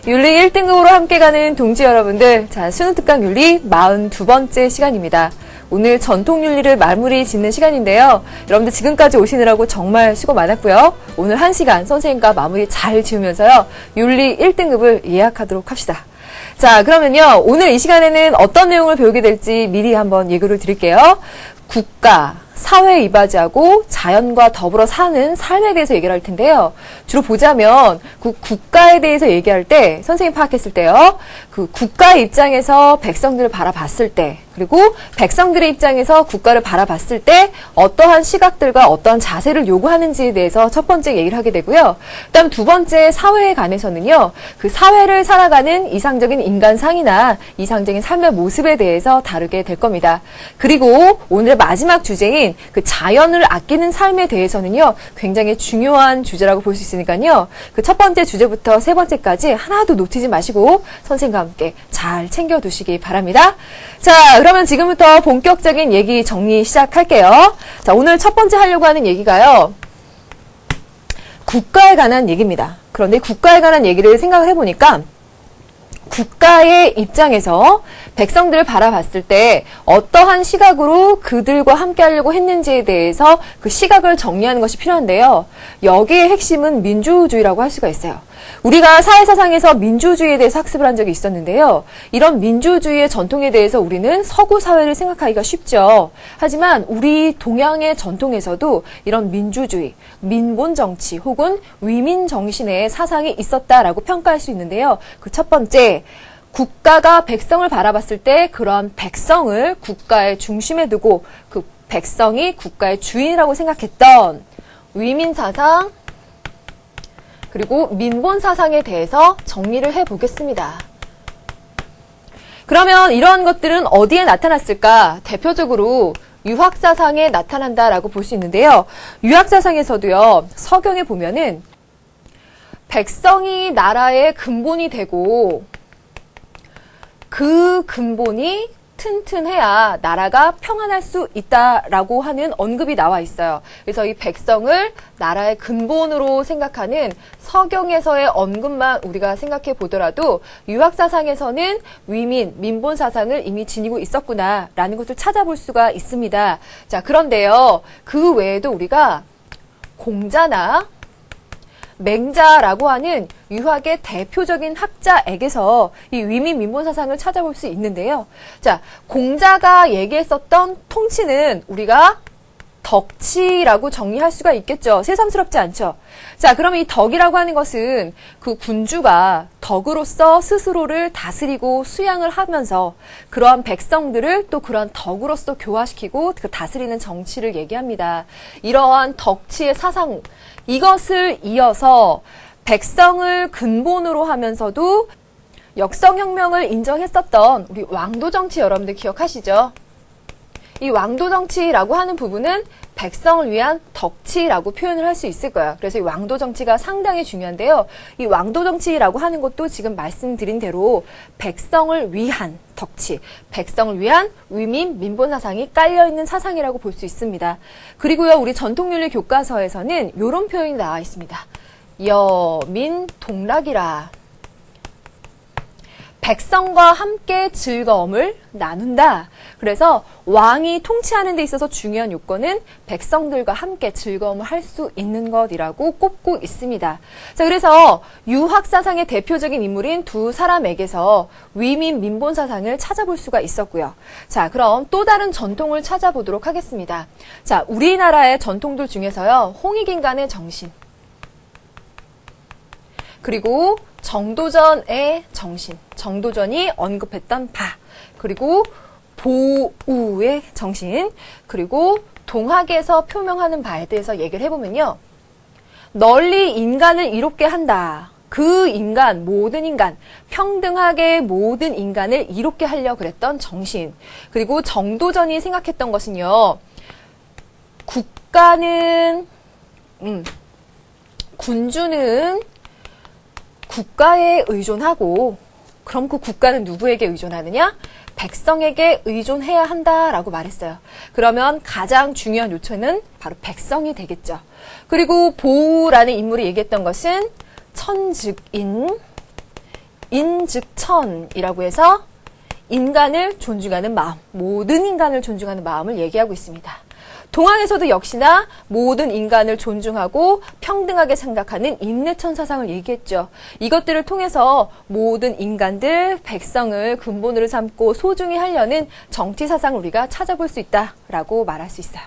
윤리 1등급으로 함께 가는 동지 여러분들, 자, 수능 특강 윤리 42번째 시간입니다. 오늘 전통 윤리를 마무리 짓는 시간인데요. 여러분들 지금까지 오시느라고 정말 수고 많았고요. 오늘 1시간 선생님과 마무리 잘 지으면서요. 윤리 1등급을 예약하도록 합시다. 자, 그러면요. 오늘 이 시간에는 어떤 내용을 배우게 될지 미리 한번 예고를 드릴게요. 국가, 사회에 이바지하고 자연과 더불어 사는 삶에 대해서 얘기를 할 텐데요. 주로 보자면 그 국가에 대해서 얘기할 때 선생님 파악했을 때요. 그 국가의 입장에서 백성들을 바라봤을 때 그리고 백성들의 입장에서 국가를 바라봤을 때 어떠한 시각들과 어떠한 자세를 요구하는지에 대해서 첫 번째 얘기를 하게 되고요. 그다음 두 번째 사회에 관해서는요. 그 사회를 살아가는 이상적인 인간상이나 이상적인 삶의 모습에 대해서 다루게 될 겁니다. 그리고 오늘의 마지막 주제인 그 자연을 아끼는 삶에 대해서는요. 굉장히 중요한 주제라고 볼 수 있으니까요. 그 첫 번째 주제부터 세 번째까지 하나도 놓치지 마시고 선생님과 함께 잘 챙겨두시기 바랍니다. 자, 그러면 지금부터 본격적인 얘기 정리 시작할게요. 자, 오늘 첫 번째 하려고 하는 얘기가요. 국가에 관한 얘기입니다. 그런데 국가에 관한 얘기를 생각을 해보니까 국가의 입장에서 백성들을 바라봤을 때 어떠한 시각으로 그들과 함께 하려고 했는지에 대해서 그 시각을 정리하는 것이 필요한데요. 여기의 핵심은 민주주의라고 할 수가 있어요. 우리가 사회사상에서 민주주의에 대해서 학습을 한 적이 있었는데요. 이런 민주주의의 전통에 대해서 우리는 서구 사회를 생각하기가 쉽죠. 하지만 우리 동양의 전통에서도 이런 민주주의, 민본정치 혹은 위민정신의 사상이 있었다라고 평가할 수 있는데요. 그 첫 번째, 국가가 백성을 바라봤을 때 그러한 백성을 국가의 중심에 두고 그 백성이 국가의 주인이라고 생각했던 위민사상, 그리고 민본사상에 대해서 정리를 해보겠습니다. 그러면 이러한 것들은 어디에 나타났을까? 대표적으로 유학사상에 나타난다라고 볼 수 있는데요. 유학사상에서도요. 서경에 보면은 백성이 나라의 근본이 되고 그 근본이 튼튼해야 나라가 평안할 수 있다라고 하는 언급이 나와 있어요. 그래서 이 백성을 나라의 근본으로 생각하는 서경에서의 언급만 우리가 생각해 보더라도 유학사상에서는 위민, 민본사상을 이미 지니고 있었구나라는 것을 찾아볼 수가 있습니다. 자, 그런데요. 그 외에도 우리가 공자나 맹자라고 하는 유학의 대표적인 학자에게서 이 위민 민본 사상을 찾아볼 수 있는데요. 자, 공자가 얘기했었던 통치는 우리가 덕치라고 정리할 수가 있겠죠. 새삼스럽지 않죠. 자, 그러면 이 덕이라고 하는 것은 그 군주가 덕으로서 스스로를 다스리고 수양을 하면서 그러한 백성들을 또 그러한 덕으로서 교화시키고 그 다스리는 정치를 얘기합니다. 이러한 덕치의 사상, 이것을 이어서 백성을 근본으로 하면서도 역성혁명을 인정했었던 우리 왕도정치 여러분들 기억하시죠? 이 왕도정치라고 하는 부분은 백성을 위한 덕치라고 표현을 할 수 있을 거예요. 그래서 이 왕도정치가 상당히 중요한데요. 이 왕도정치라고 하는 것도 지금 말씀드린 대로 백성을 위한 덕치, 백성을 위한 위민, 민본사상이 깔려있는 사상이라고 볼 수 있습니다. 그리고요, 우리 전통윤리 교과서에서는 이런 표현이 나와 있습니다. 여민동락이라. 백성과 함께 즐거움을 나눈다. 그래서 왕이 통치하는 데 있어서 중요한 요건은 백성들과 함께 즐거움을 할 수 있는 것이라고 꼽고 있습니다. 자, 그래서 유학사상의 대표적인 인물인 두 사람에게서 위민, 민본사상을 찾아볼 수가 있었고요. 자, 그럼 또 다른 전통을 찾아보도록 하겠습니다. 자, 우리나라의 전통들 중에서요. 홍익인간의 정신, 그리고 정도전의 정신, 정도전이 언급했던 바, 그리고 보우의 정신, 그리고 동학에서 표명하는 바에 대해서 얘기를 해보면요. 널리 인간을 이롭게 한다. 그 인간, 모든 인간, 평등하게 모든 인간을 이롭게 하려고 그랬던 정신. 그리고 정도전이 생각했던 것은요. 국가는, 군주는 국가에 의존하고 그럼 그 국가는 누구에게 의존하느냐? 백성에게 의존해야 한다라고 말했어요. 그러면 가장 중요한 요체는 바로 백성이 되겠죠. 그리고 보우라는 인물이 얘기했던 것은 천즉인, 인즉천이라고 해서 인간을 존중하는 마음, 모든 인간을 존중하는 마음을 얘기하고 있습니다. 동양에서도 역시나 모든 인간을 존중하고 평등하게 생각하는 인내천 사상을 얘기했죠. 이것들을 통해서 모든 인간들, 백성을 근본으로 삼고 소중히 하려는 정치 사상을 우리가 찾아볼 수 있다라고 말할 수 있어요.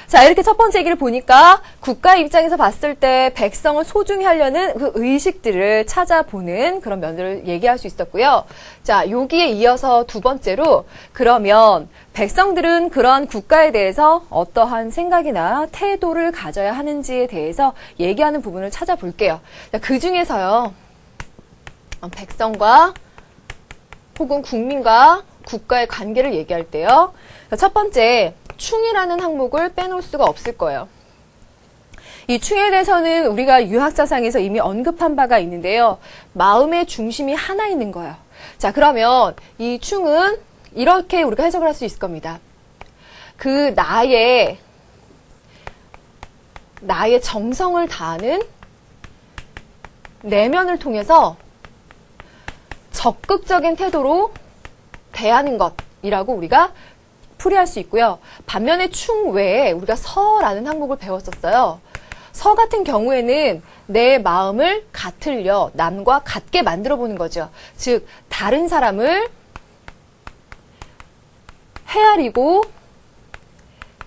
자, 이렇게 첫 번째 얘기를 보니까 국가 입장에서 봤을 때 백성을 소중히 하려는 그 의식들을 찾아보는 그런 면들을 얘기할 수 있었고요. 자, 여기에 이어서 두 번째로 그러면 백성들은 그러한 국가에 대해서 어떠한 생각이나 태도를 가져야 하는지에 대해서 얘기하는 부분을 찾아볼게요. 자, 그 중에서요. 백성과 혹은 국민과 국가의 관계를 얘기할 때요. 자, 첫 번째 충이라는 항목을 빼놓을 수가 없을 거예요. 이 충에 대해서는 우리가 유학자상에서 이미 언급한 바가 있는데요. 마음의 중심이 하나 있는 거예요. 자, 그러면 이 충은 이렇게 우리가 해석을 할 수 있을 겁니다. 그 나의 정성을 다하는 내면을 통해서 적극적인 태도로 대하는 것이라고 우리가 풀이할 수 있고요. 반면에 충 외에 우리가 서라는 항목을 배웠었어요. 서 같은 경우에는 내 마음을 같으려 남과 같게 만들어 보는 거죠. 즉 다른 사람을 헤아리고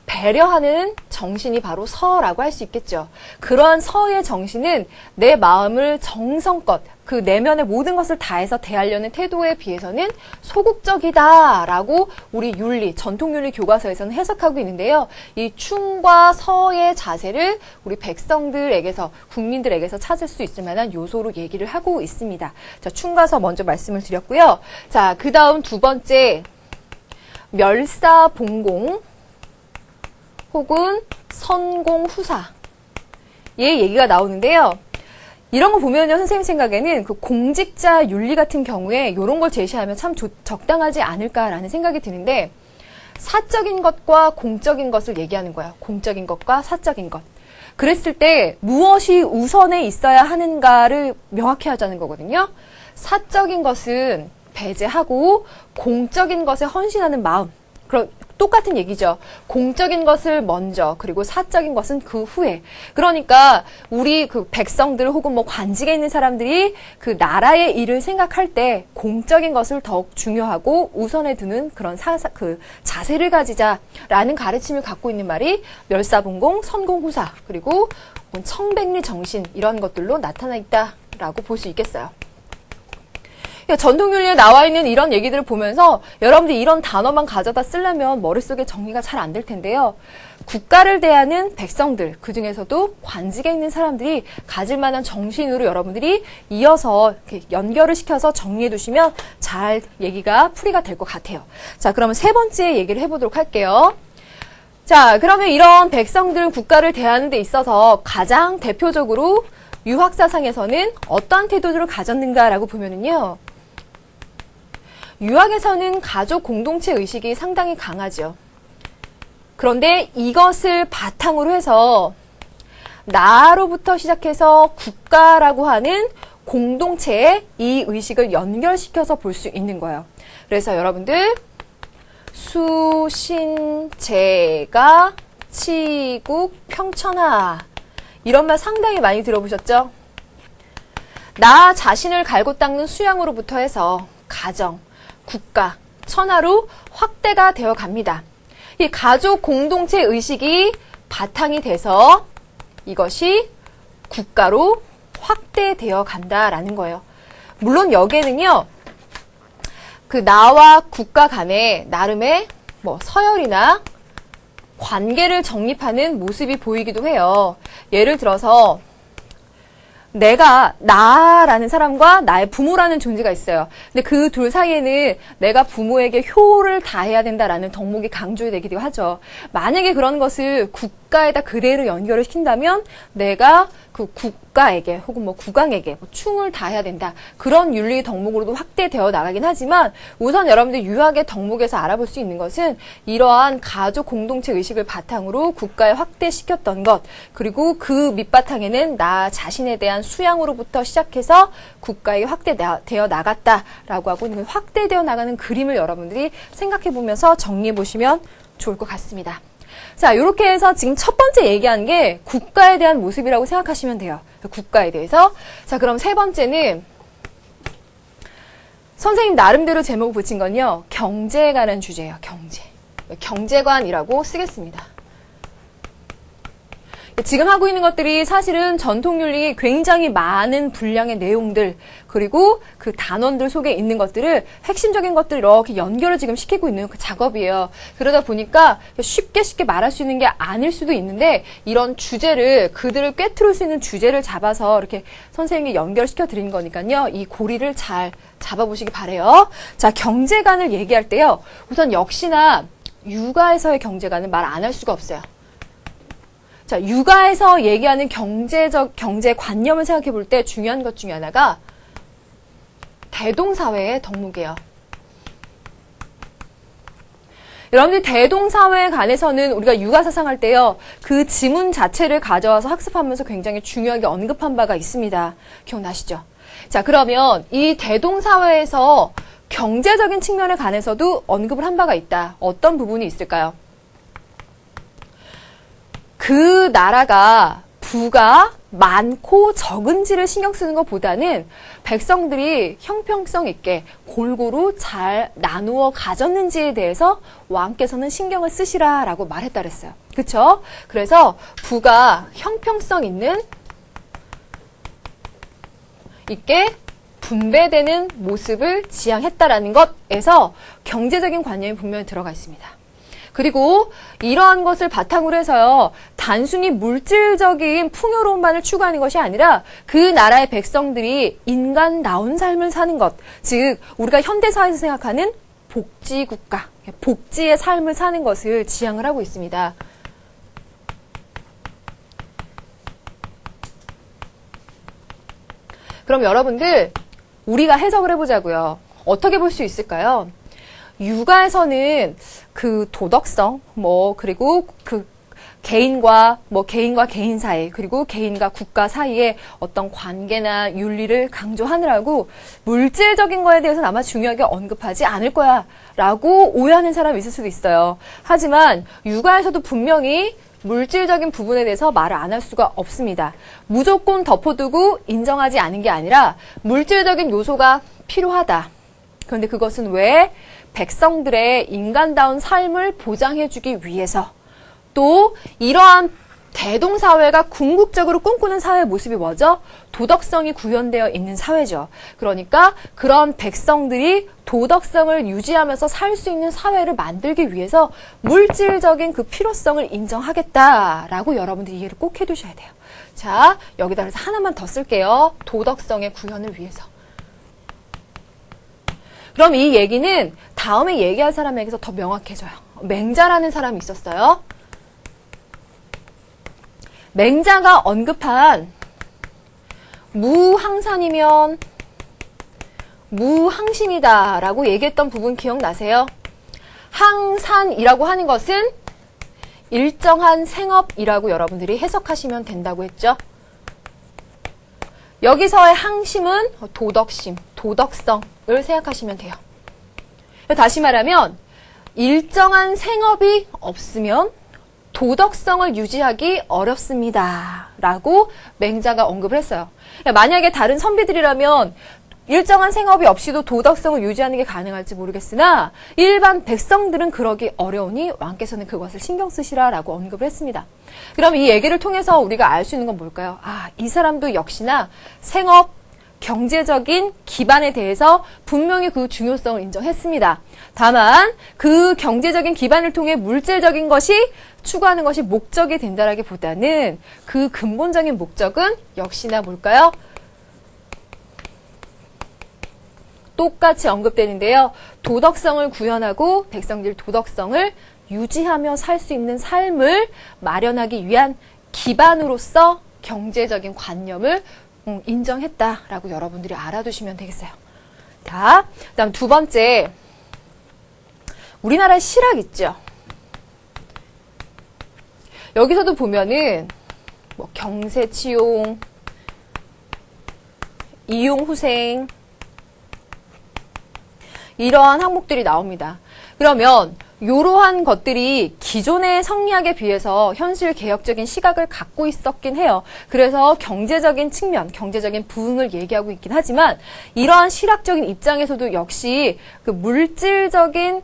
배려하는 정신이 바로 서라고 할 수 있겠죠. 그러한 서의 정신은 내 마음을 정성껏 그 내면의 모든 것을 다해서 대하려는 태도에 비해서는 소극적이다라고 우리 윤리, 전통윤리 교과서에서는 해석하고 있는데요. 이 충과 서의 자세를 우리 백성들에게서, 국민들에게서 찾을 수 있을 만한 요소로 얘기를 하고 있습니다. 자, 충과 서 먼저 말씀을 드렸고요. 자, 그 다음 두 번째, 멸사봉공 혹은 선공후사의 얘기가 나오는데요. 이런 거 보면요, 선생님 생각에는 그 공직자 윤리 같은 경우에 이런 걸 제시하면 참 적당하지 않을까라는 생각이 드는데, 사적인 것과 공적인 것을 얘기하는 거야. 공적인 것과 사적인 것. 그랬을 때 무엇이 우선에 있어야 하는가를 명확히 하자는 거거든요. 사적인 것은 배제하고 공적인 것에 헌신하는 마음. 그럼 똑같은 얘기죠. 공적인 것을 먼저, 그리고 사적인 것은 그 후에. 그러니까 우리 그 백성들 혹은 뭐 관직에 있는 사람들이 그 나라의 일을 생각할 때 공적인 것을 더욱 중요하고 우선에 두는 그런 그 자세를 가지자라는 가르침을 갖고 있는 말이 멸사봉공, 선공후사, 그리고 청백리 정신, 이런 것들로 나타나 있다라고 볼 수 있겠어요. 전통윤리에 나와 있는 이런 얘기들을 보면서 여러분들이 이런 단어만 가져다 쓰려면 머릿속에 정리가 잘 안 될 텐데요. 국가를 대하는 백성들, 그중에서도 관직에 있는 사람들이 가질 만한 정신으로 여러분들이 이어서 이렇게 연결을 시켜서 정리해 두시면 잘 얘기가 풀이가 될 것 같아요. 자, 그러면 세 번째 얘기를 해보도록 할게요. 자, 그러면 이런 백성들 국가를 대하는 데 있어서 가장 대표적으로 유학사상에서는 어떠한 태도를 가졌는가라고 보면은요. 유학에서는 가족 공동체 의식이 상당히 강하죠. 그런데 이것을 바탕으로 해서 나로부터 시작해서 국가라고 하는 공동체에 이 의식을 연결시켜서 볼 수 있는 거예요. 그래서 여러분들 수, 신, 제가, 치국, 평천하, 이런 말 상당히 많이 들어보셨죠? 나 자신을 갈고 닦는 수양으로부터 해서 가정, 국가, 천하로 확대가 되어 갑니다. 이 가족 공동체 의식이 바탕이 돼서 이것이 국가로 확대되어 간다라는 거예요. 물론 여기에는요, 그 나와 국가 간에 나름의 뭐 서열이나 관계를 정립하는 모습이 보이기도 해요. 예를 들어서 나라는 사람과 나의 부모라는 존재가 있어요. 근데 그 둘 사이에는 내가 부모에게 효를 다해야 된다라는 덕목이 강조되기도 하죠. 만약에 그런 것을 국가에다 그대로 연결을 시킨다면 내가 그 국가에게 혹은 뭐 국왕에게 충을 다해야 된다. 그런 윤리 덕목으로도 확대되어 나가긴 하지만 우선 여러분들 유학의 덕목에서 알아볼 수 있는 것은 이러한 가족 공동체 의식을 바탕으로 국가에 확대시켰던 것, 그리고 그 밑바탕에는 나 자신에 대한 수양으로부터 시작해서 국가에 확대되어 나갔다라고 하고 있는 확대되어 나가는 그림을 여러분들이 생각해 보면서 정리해 보시면 좋을 것 같습니다. 자, 이렇게 해서 지금 첫 번째 얘기한 게 국가에 대한 모습이라고 생각하시면 돼요. 국가에 대해서. 자, 그럼 세 번째는 선생님 나름대로 제목을 붙인 건요. 경제에 관한 주제예요. 경제. 경제관이라고 쓰겠습니다. 지금 하고 있는 것들이 사실은 전통윤리 굉장히 많은 분량의 내용들 그리고 그 단원들 속에 있는 것들을 핵심적인 것들을 이렇게 연결을 지금 시키고 있는 그 작업이에요. 그러다 보니까 쉽게 말할 수 있는 게 아닐 수도 있는데 이런 주제를 그들을 꿰뚫을 수 있는 주제를 잡아서 이렇게 선생님이 연결시켜 드린 거니까요. 이 고리를 잘 잡아보시기 바래요. 자, 경제관을 얘기할 때요. 우선 역시나 육아에서의 경제관은 말 안 할 수가 없어요. 자, 육아에서 얘기하는 경제관념을 생각해 볼 때 중요한 것 중에 하나가 대동사회의 덕목이에요. 여러분들 대동사회에 관해서는 우리가 육아사상 할 때요. 그 지문 자체를 가져와서 학습하면서 굉장히 중요하게 언급한 바가 있습니다. 기억나시죠? 자, 그러면 이 대동사회에서 경제적인 측면에 관해서도 언급을 한 바가 있다. 어떤 부분이 있을까요? 그 나라가 부가 많고 적은지를 신경 쓰는 것보다는 백성들이 형평성 있게 골고루 잘 나누어 가졌는지에 대해서 왕께서는 신경을 쓰시라라고 말했다 그랬어요. 그렇죠? 그래서 부가 형평성 있게 분배되는 모습을 지향했다라는 것에서 경제적인 관념이 분명히 들어가 있습니다. 그리고 이러한 것을 바탕으로 해서요. 단순히 물질적인 풍요로움만을 추구하는 것이 아니라 그 나라의 백성들이 인간다운 삶을 사는 것, 즉 우리가 현대사회에서 생각하는 복지국가, 복지의 삶을 사는 것을 지향을 하고 있습니다. 그럼 여러분들 우리가 해석을 해보자고요. 어떻게 볼 수 있을까요? 육아에서는 그 도덕성, 그리고 그 개인과 개인 사이, 그리고 개인과 국가 사이의 어떤 관계나 윤리를 강조하느라고 물질적인 거에 대해서는 아마 중요하게 언급하지 않을 거야 라고 오해하는 사람이 있을 수도 있어요. 하지만 육아에서도 분명히 물질적인 부분에 대해서 말을 안 할 수가 없습니다. 무조건 덮어두고 인정하지 않은 게 아니라 물질적인 요소가 필요하다. 그런데 그것은 왜? 백성들의 인간다운 삶을 보장해주기 위해서 또 이러한 대동사회가 궁극적으로 꿈꾸는 사회의 모습이 뭐죠? 도덕성이 구현되어 있는 사회죠. 그러니까 그런 백성들이 도덕성을 유지하면서 살 수 있는 사회를 만들기 위해서 물질적인 그 필요성을 인정하겠다라고 여러분들이 이해를 꼭 해두셔야 돼요. 자, 여기다 그래서 하나만 더 쓸게요. 도덕성의 구현을 위해서. 그럼 이 얘기는 다음에 얘기할 사람에게서 더 명확해져요. 맹자라는 사람이 있었어요. 맹자가 언급한 무항산이면 무항심이다 라고 얘기했던 부분 기억나세요? 항산이라고 하는 것은 일정한 생업이라고 여러분들이 해석하시면 된다고 했죠. 여기서의 항심은 도덕심, 도덕성을 생각하시면 돼요. 다시 말하면 일정한 생업이 없으면 도덕성을 유지하기 어렵습니다. 라고 맹자가 언급을 했어요. 만약에 다른 선비들이라면 일정한 생업이 없이도 도덕성을 유지하는 게 가능할지 모르겠으나 일반 백성들은 그러기 어려우니 왕께서는 그것을 신경 쓰시라라고 언급을 했습니다. 그럼 이 얘기를 통해서 우리가 알 수 있는 건 뭘까요? 아, 이 사람도 역시나 생업, 경제적인 기반에 대해서 분명히 그 중요성을 인정했습니다. 다만 그 경제적인 기반을 통해 물질적인 것이 추구하는 것이 목적이 된다라기보다는 그 근본적인 목적은 역시나 뭘까요? 똑같이 언급되는데요. 도덕성을 구현하고 백성들 도덕성을 유지하며 살 수 있는 삶을 마련하기 위한 기반으로서 경제적인 관념을 인정했다라고 여러분들이 알아두시면 되겠어요. 자, 그다음 두 번째, 우리나라의 실학 있죠. 여기서도 보면은 경세치용, 이용후생 이러한 항목들이 나옵니다. 그러면 이러한 것들이 기존의 성리학에 비해서 현실 개혁적인 시각을 갖고 있었긴 해요. 그래서 경제적인 측면, 경제적인 부흥을 얘기하고 있긴 하지만 이러한 실학적인 입장에서도 역시 그 물질적인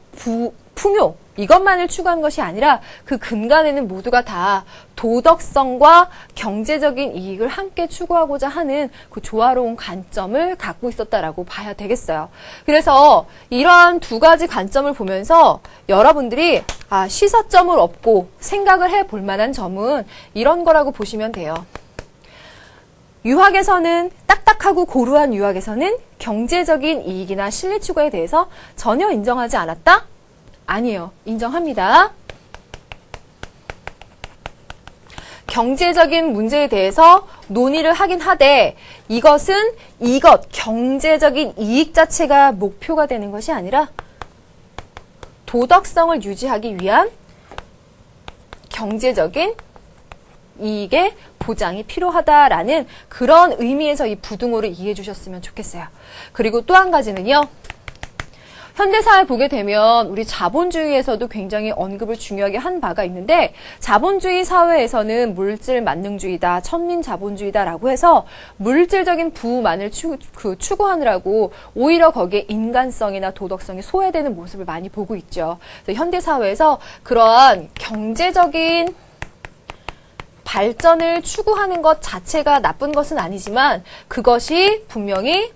풍요 이것만을 추구한 것이 아니라 그 근간에는 모두가 다 도덕성과 경제적인 이익을 함께 추구하고자 하는 그 조화로운 관점을 갖고 있었다라고 봐야 되겠어요. 그래서 이러한 두 가지 관점을 보면서 여러분들이 시사점을 얻고 생각을 해볼 만한 점은 이런 거라고 보시면 돼요. 유학에서는 딱딱하고 고루한 유학에서는 경제적인 이익이나 실리 추구에 대해서 전혀 인정하지 않았다? 아니에요. 인정합니다. 경제적인 문제에 대해서 논의를 하긴 하되 이것은 경제적인 이익 자체가 목표가 되는 것이 아니라 도덕성을 유지하기 위한 경제적인 이익의 보장이 필요하다라는 그런 의미에서 이 부등호를 이해해 주셨으면 좋겠어요. 그리고 또 한 가지는요. 현대사회 보게 되면 우리 자본주의에서도 굉장히 언급을 중요하게 한 바가 있는데 자본주의 사회에서는 물질 만능주의다, 천민자본주의다라고 해서 물질적인 부만을 추구하느라고 오히려 거기에 인간성이나 도덕성이 소외되는 모습을 많이 보고 있죠. 현대사회에서 그러한 경제적인 발전을 추구하는 것 자체가 나쁜 것은 아니지만 그것이 분명히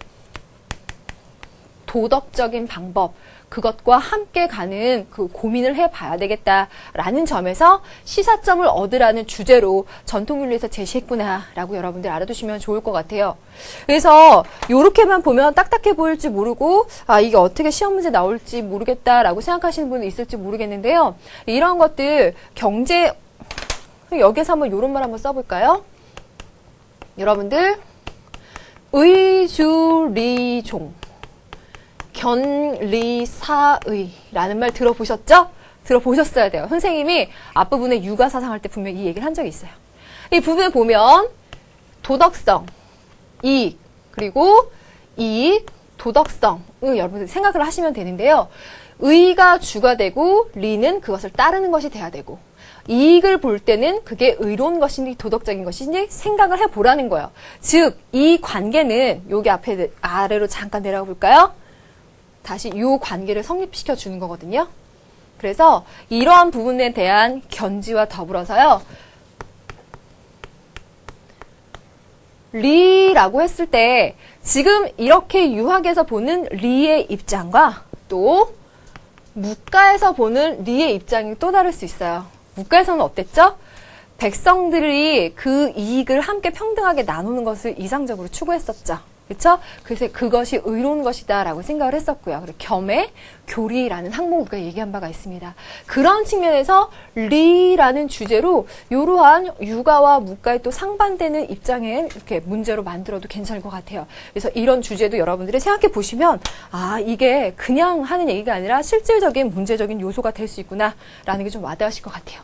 도덕적인 방법, 그것과 함께 가는 그 고민을 해봐야 되겠다라는 점에서 시사점을 얻으라는 주제로 전통윤리에서 제시했구나라고 여러분들 알아두시면 좋을 것 같아요. 그래서 이렇게만 보면 딱딱해 보일지 모르고 이게 어떻게 시험 문제 나올지 모르겠다라고 생각하시는 분도 있을지 모르겠는데요. 이런 것들 여기서 한번 이런 말 한번 써볼까요? 여러분들 의주리종 견리사의라는 말 들어보셨죠? 들어보셨어야 돼요. 선생님이 앞부분에 육아사상 할 때 분명히 이 얘기를 한 적이 있어요. 이 부분을 보면 도덕성, 이익, 그리고 이익, 도덕성을 여러분들 생각을 하시면 되는데요. 의가 주가 되고 리는 그것을 따르는 것이 돼야 되고 이익을 볼 때는 그게 의로운 것인지 도덕적인 것인지 생각을 해보라는 거예요. 즉, 이 관계는 여기 앞에 아래로 잠깐 내려가 볼까요? 다시 이 관계를 성립시켜 주는 거거든요. 그래서 이러한 부분에 대한 견지와 더불어서요. 리라고 했을 때 지금 이렇게 유학에서 보는 리의 입장과 또 묵가에서 보는 리의 입장이 또 다를 수 있어요. 묵가에서는 어땠죠? 백성들이 그 이익을 함께 평등하게 나누는 것을 이상적으로 추구했었죠. 그렇죠? 그래서 그것이 의로운 것이다라고 생각을 했었고요. 그리고 겸해 교리라는 항목을 우리가 얘기한 바가 있습니다. 그런 측면에서 리라는 주제로 이러한 육아와 묵가에 또 상반되는 입장에 이렇게 문제로 만들어도 괜찮을 것 같아요. 그래서 이런 주제도 여러분들이 생각해 보시면 이게 그냥 하는 얘기가 아니라 실질적인 문제적인 요소가 될 수 있구나라는 게 좀 와닿으실 것 같아요.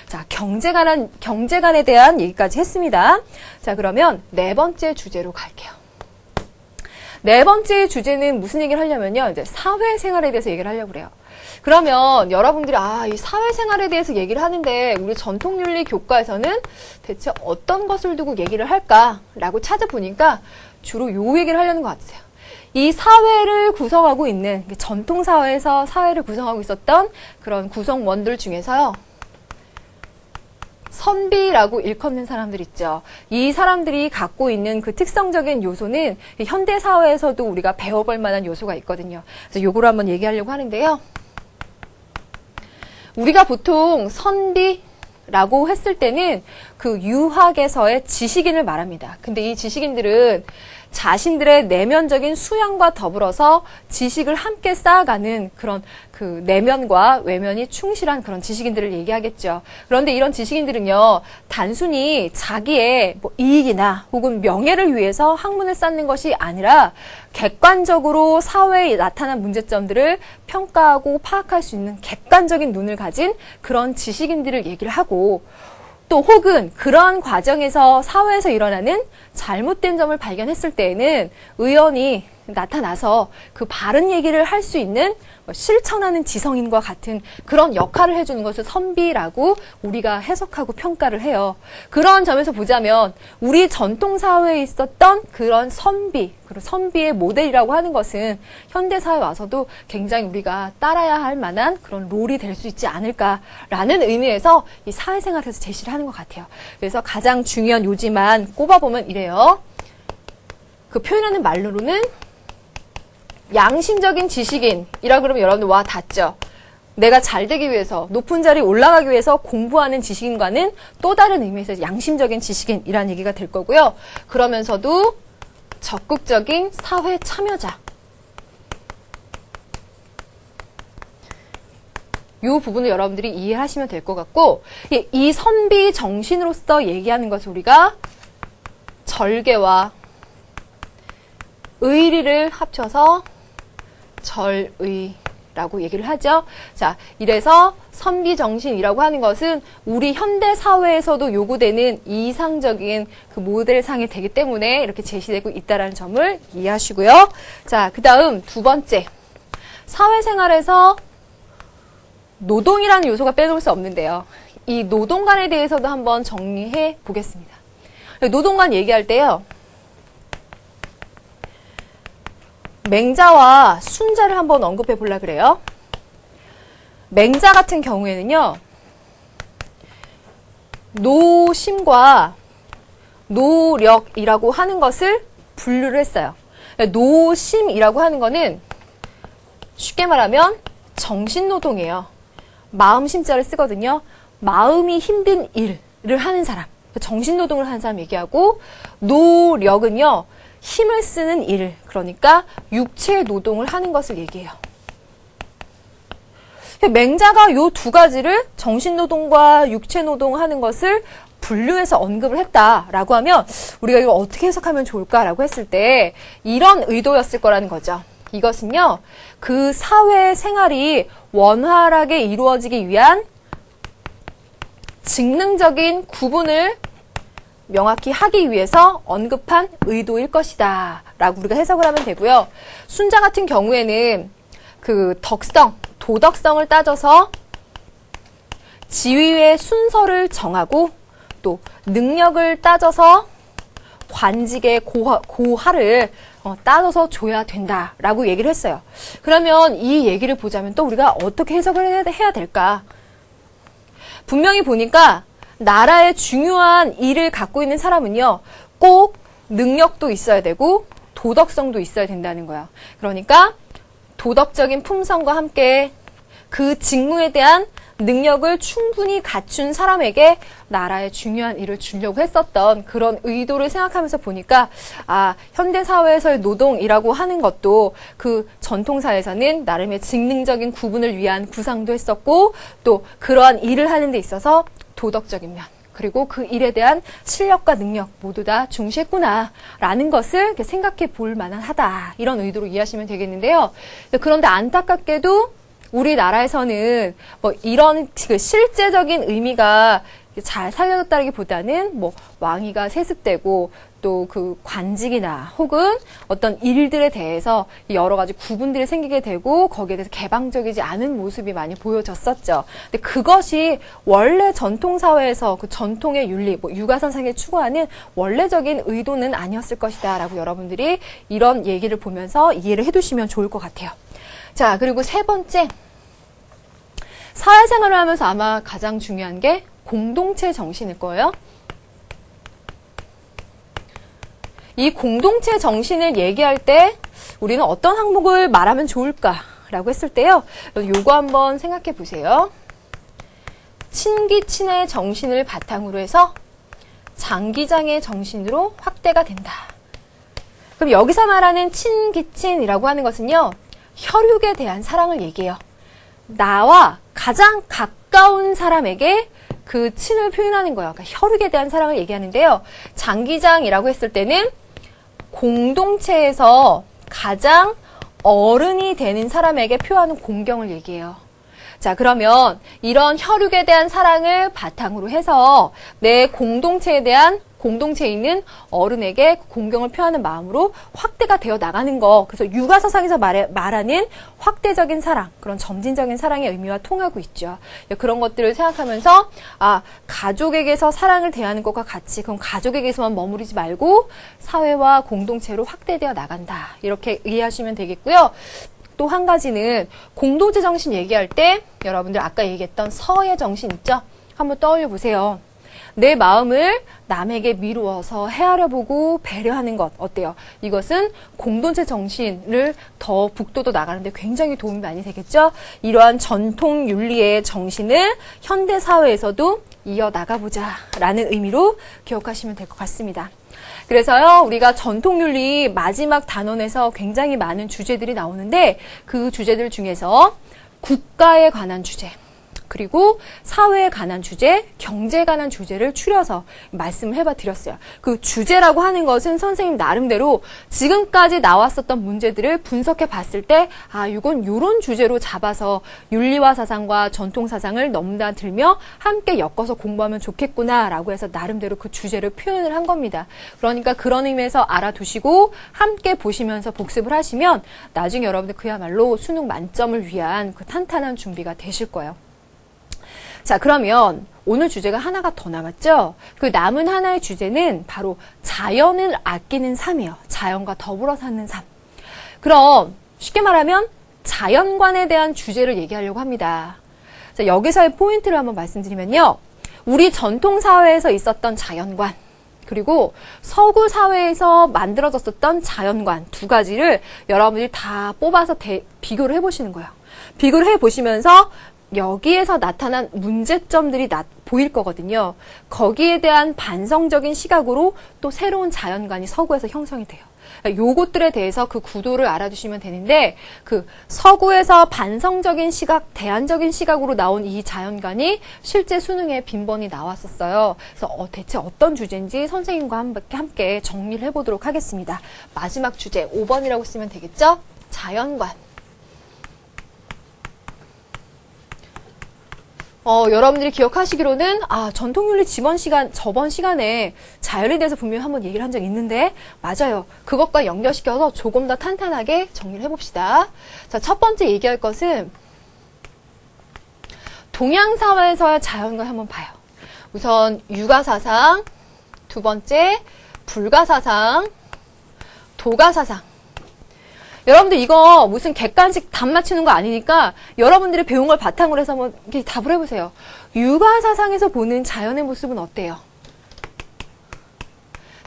자, 경제관에 대한 얘기까지 했습니다. 자, 그러면 네 번째 주제로 갈게요. 네 번째 주제는 무슨 얘기를 하려면요. 이제 사회생활에 대해서 얘기를 하려고 그래요. 그러면 여러분들이 이 사회생활에 대해서 얘기를 하는데 우리 전통윤리 교과에서는 대체 어떤 것을 두고 얘기를 할까라고 찾아보니까 주로 요 얘기를 하려는 것 같아요. 이 사회를 구성하고 있는 전통사회에서 사회를 구성하고 있었던 그런 구성원들 중에서요. 선비라고 일컫는 사람들 있죠. 이 사람들이 갖고 있는 그 특성적인 요소는 현대사회에서도 우리가 배워볼 만한 요소가 있거든요. 그래서 요거를 한번 얘기하려고 하는데요. 우리가 보통 선비라고 했을 때는 그 유학에서의 지식인을 말합니다. 근데 이 지식인들은 자신들의 내면적인 수양과 더불어서 지식을 함께 쌓아가는 그런 그 내면과 외면이 충실한 그런 지식인들을 얘기하겠죠. 그런데 이런 지식인들은요, 단순히 자기의 이익이나 혹은 명예를 위해서 학문을 쌓는 것이 아니라 객관적으로 사회에 나타난 문제점들을 평가하고 파악할 수 있는 객관적인 눈을 가진 그런 지식인들을 얘기를 하고, 또 혹은 그런 과정에서 사회에서 일어나는 잘못된 점을 발견했을 때에는 의원이 나타나서 그 바른 얘기를 할 수 있는 실천하는 지성인과 같은 그런 역할을 해주는 것을 선비라고 우리가 해석하고 평가를 해요. 그런 점에서 보자면 우리 전통사회에 있었던 그런 선비, 그리고 선비의 모델이라고 하는 것은 현대사회에 와서도 굉장히 우리가 따라야 할 만한 그런 롤이 될 수 있지 않을까라는 의미에서 이 사회생활에서 제시를 하는 것 같아요. 그래서 가장 중요한 요지만 꼽아보면 이래요. 그 표현하는 말로는 양심적인 지식인이라 그러면 여러분들 와 닿죠. 내가 잘 되기 위해서 높은 자리에 올라가기 위해서 공부하는 지식인과는 또 다른 의미에서 양심적인 지식인이라는 얘기가 될 거고요. 그러면서도 적극적인 사회 참여자. 이 부분을 여러분들이 이해하시면 될 것 같고 이 선비 정신으로서 얘기하는 것을 우리가 절개와 의리를 합쳐서 절의라고 얘기를 하죠. 자, 이래서 선비 정신이라고 하는 것은 우리 현대 사회에서도 요구되는 이상적인 그 모델상이 되기 때문에 이렇게 제시되고 있다는 점을 이해하시고요. 자, 그 다음 두 번째. 사회생활에서 노동이라는 요소가 빼놓을 수 없는데요. 이 노동관에 대해서도 한번 정리해 보겠습니다. 노동관 얘기할 때요. 맹자와 순자를 한번 언급해 보려고 그래요. 맹자 같은 경우에는요. 노심과 노력이라고 하는 것을 분류를 했어요. 노심이라고 하는 거는 쉽게 말하면 정신노동이에요. 마음 심자를 쓰거든요. 마음이 힘든 일을 하는 사람, 정신노동을 하는 사람 얘기하고 노력은요. 힘을 쓰는 일, 그러니까 육체 노동을 하는 것을 얘기해요. 맹자가 이 두 가지를 정신노동과 육체노동을 하는 것을 분류해서 언급을 했다라고 하면 우리가 이거 어떻게 해석하면 좋을까라고 했을 때 이런 의도였을 거라는 거죠. 이것은요. 그 사회 생활이 원활하게 이루어지기 위한 직능적인 구분을 명확히 하기 위해서 언급한 의도일 것이다 라고 우리가 해석을 하면 되고요. 순자 같은 경우에는 그 덕성, 도덕성을 따져서 지위의 순서를 정하고 또 능력을 따져서 관직의 고하를 따져서 줘야 된다라고 얘기를 했어요. 그러면 이 얘기를 보자면 또 우리가 어떻게 해석을 해야 될까? 분명히 보니까 나라의 중요한 일을 갖고 있는 사람은요. 꼭 능력도 있어야 되고 도덕성도 있어야 된다는 거야. 그러니까 도덕적인 품성과 함께 그 직무에 대한 능력을 충분히 갖춘 사람에게 나라의 중요한 일을 주려고 했었던 그런 의도를 생각하면서 보니까 현대사회에서의 노동이라고 하는 것도 그 전통사에서는 나름의 직능적인 구분을 위한 구상도 했었고 또 그러한 일을 하는 데 있어서 도덕적인 면 그리고 그 일에 대한 실력과 능력 모두 다 중시했구나라는 것을 생각해 볼 만하다 이런 의도로 이해하시면 되겠는데요. 그런데 안타깝게도 우리나라에서는 뭐 이런 그 실제적인 의미가 잘 살려졌다기보다는 뭐 왕위가 세습되고 또 그 관직이나 혹은 어떤 일들에 대해서 여러 가지 구분들이 생기게 되고 거기에 대해서 개방적이지 않은 모습이 많이 보여졌었죠. 근데 그것이 원래 전통사회에서 그 전통의 윤리, 뭐 육아선생이 추구하는 원래적인 의도는 아니었을 것이다 라고 여러분들이 이런 얘기를 보면서 이해를 해두시면 좋을 것 같아요. 자, 그리고 세 번째. 사회생활을 하면서 아마 가장 중요한 게 공동체 정신일 거예요. 이 공동체 정신을 얘기할 때 우리는 어떤 항목을 말하면 좋을까라고 했을 때요. 요거 한번 생각해 보세요. 친기친의 정신을 바탕으로 해서 장기장의 정신으로 확대가 된다. 그럼 여기서 말하는 친기친이라고 하는 것은요. 혈육에 대한 사랑을 얘기해요. 나와 가장 가까운 사람에게 그 친을 표현하는 거예요. 그러니까 혈육에 대한 사랑을 얘기하는데요. 장기장이라고 했을 때는 공동체에서 가장 어른이 되는 사람에게 표하는 공경을 얘기해요. 자, 그러면 이런 혈육에 대한 사랑을 바탕으로 해서 내 공동체에 있는 어른에게 공경을 표하는 마음으로 확대가 되어 나가는 거. 그래서 육아사상에서 말하는 확대적인 사랑, 그런 점진적인 사랑의 의미와 통하고 있죠. 그런 것들을 생각하면서 가족에게서 사랑을 대하는 것과 같이 그럼 가족에게서만 머무르지 말고 사회와 공동체로 확대되어 나간다. 이렇게 이해하시면 되겠고요. 또 한 가지는 공동체 정신 얘기할 때 여러분들 아까 얘기했던 서의 정신 있죠? 한번 떠올려 보세요. 내 마음을 남에게 미루어서 헤아려 보고 배려하는 것 어때요? 이것은 공동체 정신을 더 북돋워 나가는데 굉장히 도움이 많이 되겠죠? 이러한 전통 윤리의 정신을 현대 사회에서도 이어나가보자 라는 의미로 기억하시면 될 것 같습니다. 그래서요, 우리가 전통윤리 마지막 단원에서 굉장히 많은 주제들이 나오는데 그 주제들 중에서 국가에 관한 주제, 그리고 사회에 관한 주제, 경제에 관한 주제를 추려서 말씀을 해봐 드렸어요. 그 주제라고 하는 것은 선생님 나름대로 지금까지 나왔었던 문제들을 분석해 봤을 때 이건 요런 주제로 잡아서 윤리와 사상과 전통 사상을 넘나들며 함께 엮어서 공부하면 좋겠구나 라고 해서 나름대로 그 주제를 표현을 한 겁니다. 그러니까 그런 의미에서 알아두시고 함께 보시면서 복습을 하시면 나중에 여러분들 그야말로 수능 만점을 위한 그 탄탄한 준비가 되실 거예요. 자, 그러면 오늘 주제가 하나가 더 남았죠? 그 남은 하나의 주제는 바로 자연을 아끼는 삶이에요. 자연과 더불어 사는 삶. 그럼 쉽게 말하면 자연관에 대한 주제를 얘기하려고 합니다. 자, 여기서의 포인트를 한번 말씀드리면요. 우리 전통사회에서 있었던 자연관, 그리고 서구 사회에서 만들어졌었던 자연관 두 가지를 여러분들이 다 뽑아서 비교를 해보시는 거예요. 비교를 해보시면서 여기에서 나타난 문제점들이 보일 거거든요. 거기에 대한 반성적인 시각으로 또 새로운 자연관이 서구에서 형성이 돼요. 요것들에 대해서 그 구도를 알아두시면 되는데 그 서구에서 반성적인 시각, 대안적인 시각으로 나온 이 자연관이 실제 수능에 빈번히 나왔었어요. 그래서 대체 어떤 주제인지 선생님과 함께 정리를 해보도록 하겠습니다. 마지막 주제 5번이라고 쓰면 되겠죠? 자연관. 여러분들이 기억하시기로는 전통윤리 저번 시간에 자연에 대해서 분명히 한번 얘기를 한 적이 있는데 맞아요. 그것과 연결시켜서 조금 더 탄탄하게 정리를 해봅시다. 자, 첫 번째 얘기할 것은 동양사회에서의 자연관 한번 봐요. 우선 육아사상, 두 번째 불가사상, 도가사상. 여러분들 이거 무슨 객관식 답 맞추는 거 아니니까 여러분들이 배운 걸 바탕으로 해서 한번 이렇게 답을 해보세요. 육아사상에서 보는 자연의 모습은 어때요?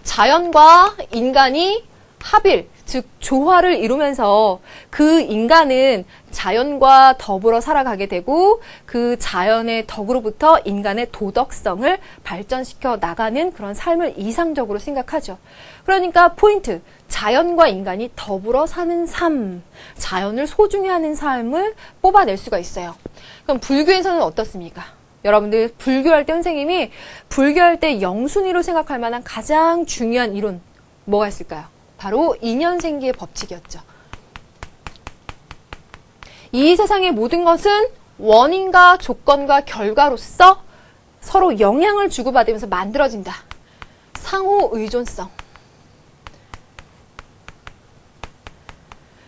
자연과 인간이 합일, 즉 조화를 이루면서 그 인간은 자연과 더불어 살아가게 되고 그 자연의 덕으로부터 인간의 도덕성을 발전시켜 나가는 그런 삶을 이상적으로 생각하죠. 그러니까 포인트, 자연과 인간이 더불어 사는 삶, 자연을 소중히 하는 삶을 뽑아낼 수가 있어요. 그럼 불교에서는 어떻습니까? 여러분들 불교할 때 선생님이 불교할 때 영순위로 생각할 만한 가장 중요한 이론 뭐가 있을까요? 바로 인연생기의 법칙이었죠. 이 세상의 모든 것은 원인과 조건과 결과로서 서로 영향을 주고받으면서 만들어진다. 상호 의존성.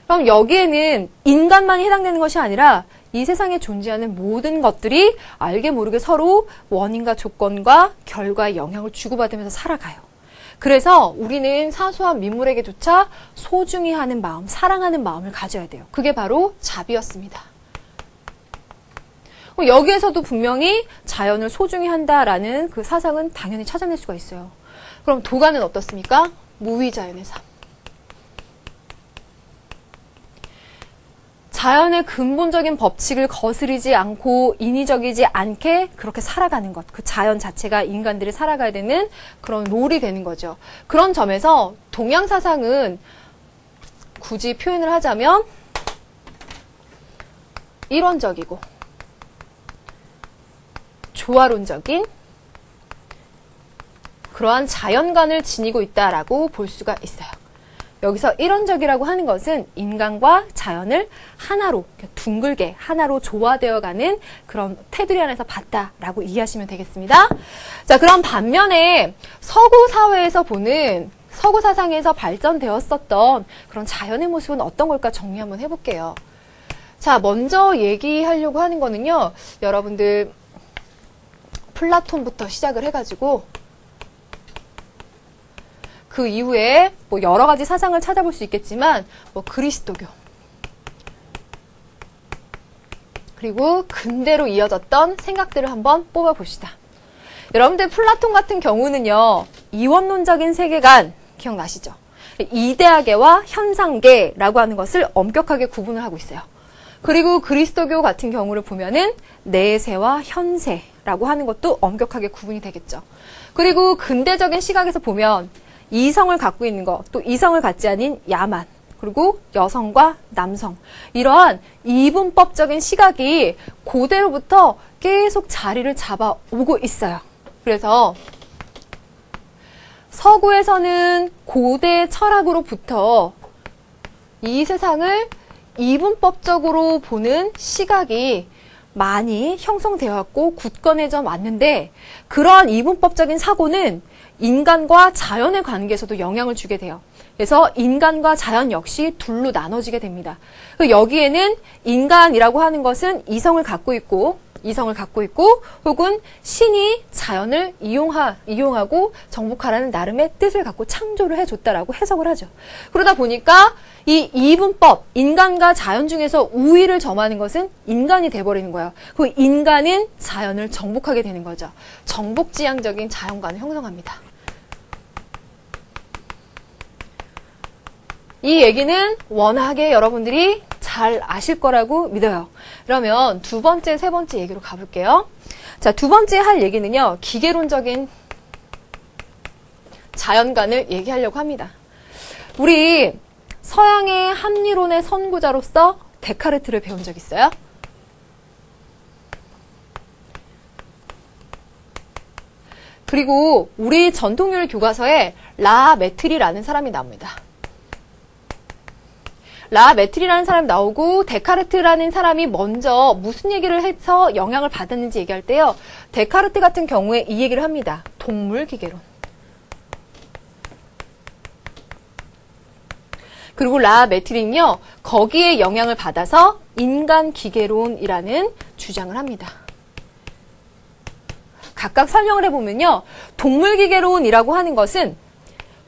그럼 여기에는 인간만이 해당되는 것이 아니라 이 세상에 존재하는 모든 것들이 알게 모르게 서로 원인과 조건과 결과의 영향을 주고받으면서 살아가요. 그래서 우리는 사소한 민물에게조차 소중히 하는 마음, 사랑하는 마음을 가져야 돼요. 그게 바로 자비였습니다. 여기에서도 분명히 자연을 소중히 한다라는 그 사상은 당연히 찾아낼 수가 있어요. 그럼 도가는 어떻습니까? 무위자연의 삶. 자연의 근본적인 법칙을 거스르지 않고 인위적이지 않게 그렇게 살아가는 것. 그 자연 자체가 인간들이 살아가야 되는 그런 롤이 되는 거죠. 그런 점에서 동양사상은 굳이 표현을 하자면 일원적이고 조화론적인 그러한 자연관을 지니고 있다라고 볼 수가 있어요. 여기서 일원적이라고 하는 것은 인간과 자연을 하나로, 둥글게 하나로 조화되어가는 그런 테두리 안에서 봤다라고 이해하시면 되겠습니다. 자, 그럼 반면에 서구 사회에서 보는, 서구 사상에서 발전되었었던 그런 자연의 모습은 어떤 걸까 정리 한번 해볼게요. 자, 먼저 얘기하려고 하는 거는요, 여러분들 플라톤부터 시작을 해가지고 그 이후에 뭐 여러 가지 사상을 찾아볼 수 있겠지만, 뭐 그리스도교, 그리고 근대로 이어졌던 생각들을 한번 뽑아봅시다. 여러분들 플라톤 같은 경우는요, 이원론적인 세계관 기억나시죠? 이데아계와 현상계라고 하는 것을 엄격하게 구분을 하고 있어요. 그리고 그리스도교 같은 경우를 보면은 내세와 현세라고 하는 것도 엄격하게 구분이 되겠죠. 그리고 근대적인 시각에서 보면 이성을 갖고 있는 것, 또 이성을 갖지 않은 야만, 그리고 여성과 남성, 이러한 이분법적인 시각이 고대로부터 계속 자리를 잡아오고 있어요. 그래서 서구에서는 고대 철학으로부터 이 세상을 이분법적으로 보는 시각이 많이 형성되어 왔고 굳건해져 왔는데, 그러한 이분법적인 사고는 인간과 자연의 관계에서도 영향을 주게 돼요. 그래서 인간과 자연 역시 둘로 나눠지게 됩니다. 여기에는 인간이라고 하는 것은 이성을 갖고 있고 혹은 신이 자연을 이용하고 정복하라는 나름의 뜻을 갖고 창조를 해줬다라고 해석을 하죠. 그러다 보니까 이 이분법, 인간과 자연 중에서 우위를 점하는 것은 인간이 돼버리는 거예요. 그 인간은 자연을 정복하게 되는 거죠. 정복지향적인 자연관을 형성합니다. 이 얘기는 워낙에 여러분들이 잘 아실 거라고 믿어요. 그러면 두 번째, 세 번째 얘기로 가볼게요. 자, 두 번째 할 얘기는요, 기계론적인 자연관을 얘기하려고 합니다. 우리 서양의 합리론의 선구자로서 데카르트를 배운 적 있어요? 그리고 우리 전통윤리 교과서에 라 메트리라는 사람이 나옵니다. 라 메트리라는 사람이 나오고, 데카르트라는 사람이 먼저 무슨 얘기를 해서 영향을 받았는지 얘기할 때요, 데카르트 같은 경우에 이 얘기를 합니다. 동물기계론. 그리고 라 메트리는요, 거기에 영향을 받아서 인간기계론이라는 주장을 합니다. 각각 설명을 해보면요, 동물기계론이라고 하는 것은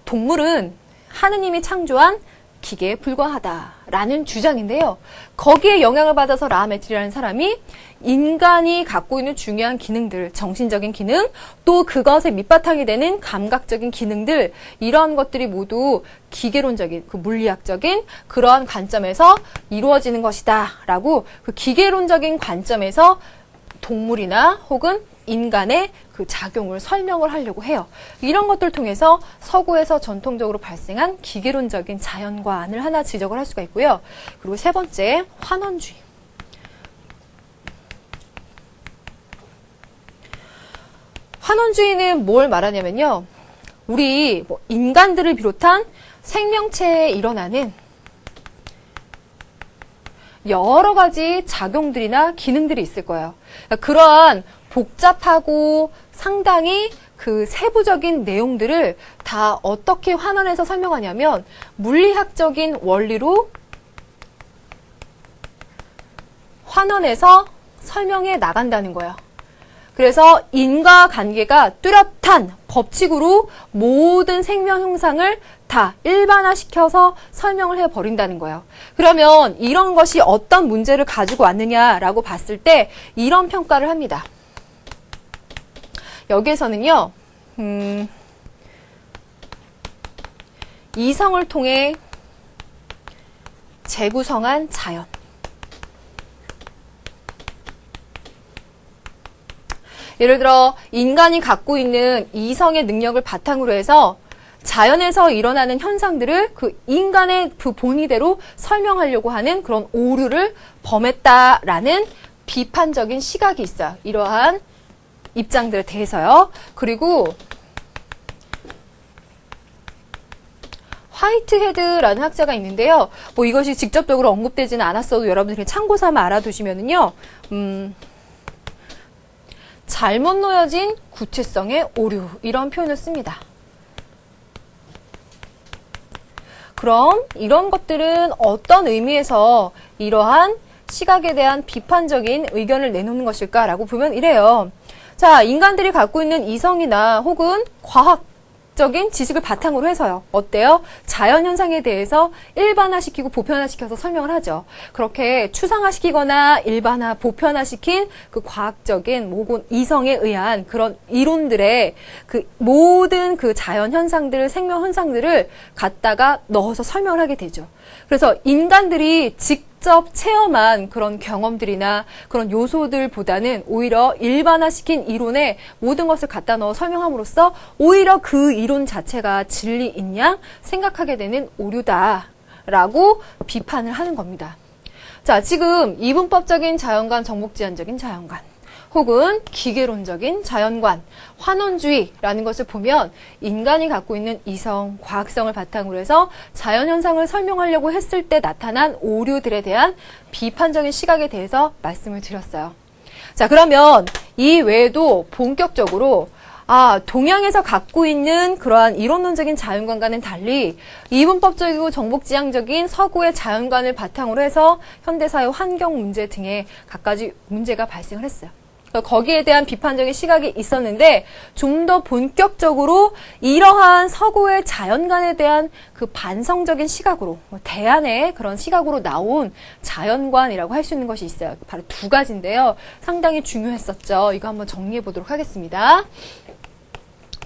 동물은 하느님이 창조한 기계에 불과하다라는 주장인데요. 거기에 영향을 받아서 라메트리라는 사람이 인간이 갖고 있는 중요한 기능들, 정신적인 기능, 또 그것의 밑바탕이 되는 감각적인 기능들, 이런 것들이 모두 기계론적인, 그 물리학적인 그러한 관점에서 이루어지는 것이다 라고, 그 기계론적인 관점에서 동물이나 혹은 인간의 그 작용을 설명을 하려고 해요. 이런 것들을 통해서 서구에서 전통적으로 발생한 기계론적인 자연관을 하나 지적을 할 수가 있고요. 그리고 세 번째, 환원주의. 환원주의는 뭘 말하냐면요, 우리 인간들을 비롯한 생명체에 일어나는 여러 가지 작용들이나 기능들이 있을 거예요. 그러한 복잡하고 상당히 그 세부적인 내용들을 다 어떻게 환원해서 설명하냐면, 물리학적인 원리로 환원해서 설명해 나간다는 거예요. 그래서 인과관계가 뚜렷한 법칙으로 모든 생명 형상을 다 일반화시켜서 설명을 해버린다는 거예요. 그러면 이런 것이 어떤 문제를 가지고 왔느냐라고 봤을 때 이런 평가를 합니다. 여기에서는요, 이성을 통해 재구성한 자연, 예를 들어 인간이 갖고 있는 이성의 능력을 바탕으로 해서 자연에서 일어나는 현상들을 그 인간의 그 본의대로 설명하려고 하는 그런 오류를 범했다라는 비판적인 시각이 있어요. 이러한 입장들에 대해서요. 그리고 화이트헤드라는 학자가 있는데요. 뭐 이것이 직접적으로 언급되지는 않았어도 여러분들이 참고 삼아 알아두시면은요. 잘못 놓여진 구체성의 오류 이런 표현을 씁니다. 그럼 이런 것들은 어떤 의미에서 이러한 시각에 대한 비판적인 의견을 내놓는 것일까라고 보면 이래요. 자, 인간들이 갖고 있는 이성이나 혹은 과학적인 지식을 바탕으로 해서요. 어때요? 자연현상에 대해서 일반화시키고 보편화시켜서 설명을 하죠. 그렇게 추상화시키거나 일반화, 보편화시킨 그 과학적인 혹은 이성에 의한 그런 이론들의 그 모든 그 자연현상들, 생명현상들을 갖다가 넣어서 설명을 하게 되죠. 그래서 인간들이 직접 체험한 그런 경험들이나 그런 요소들보다는 오히려 일반화시킨 이론에 모든 것을 갖다 넣어 설명함으로써 오히려 그 이론 자체가 진리인 양 생각하게 되는 오류다라고 비판을 하는 겁니다. 자, 지금 이분법적인 자연관, 정복지향적인 자연관 혹은 기계론적인 자연관, 환원주의라는 것을 보면 인간이 갖고 있는 이성, 과학성을 바탕으로 해서 자연현상을 설명하려고 했을 때 나타난 오류들에 대한 비판적인 시각에 대해서 말씀을 드렸어요. 자, 그러면 이 외에도 본격적으로 동양에서 갖고 있는 그러한 이론론적인 자연관과는 달리 이분법적이고 정복지향적인 서구의 자연관을 바탕으로 해서 현대사회 환경 문제 등의 갖가지 문제가 발생을 했어요. 거기에 대한 비판적인 시각이 있었는데 좀 더 본격적으로 이러한 서구의 자연관에 대한 그 반성적인 시각으로 대안의 그런 시각으로 나온 자연관이라고 할 수 있는 것이 있어요. 바로 두 가지인데요. 상당히 중요했었죠. 이거 한번 정리해 보도록 하겠습니다.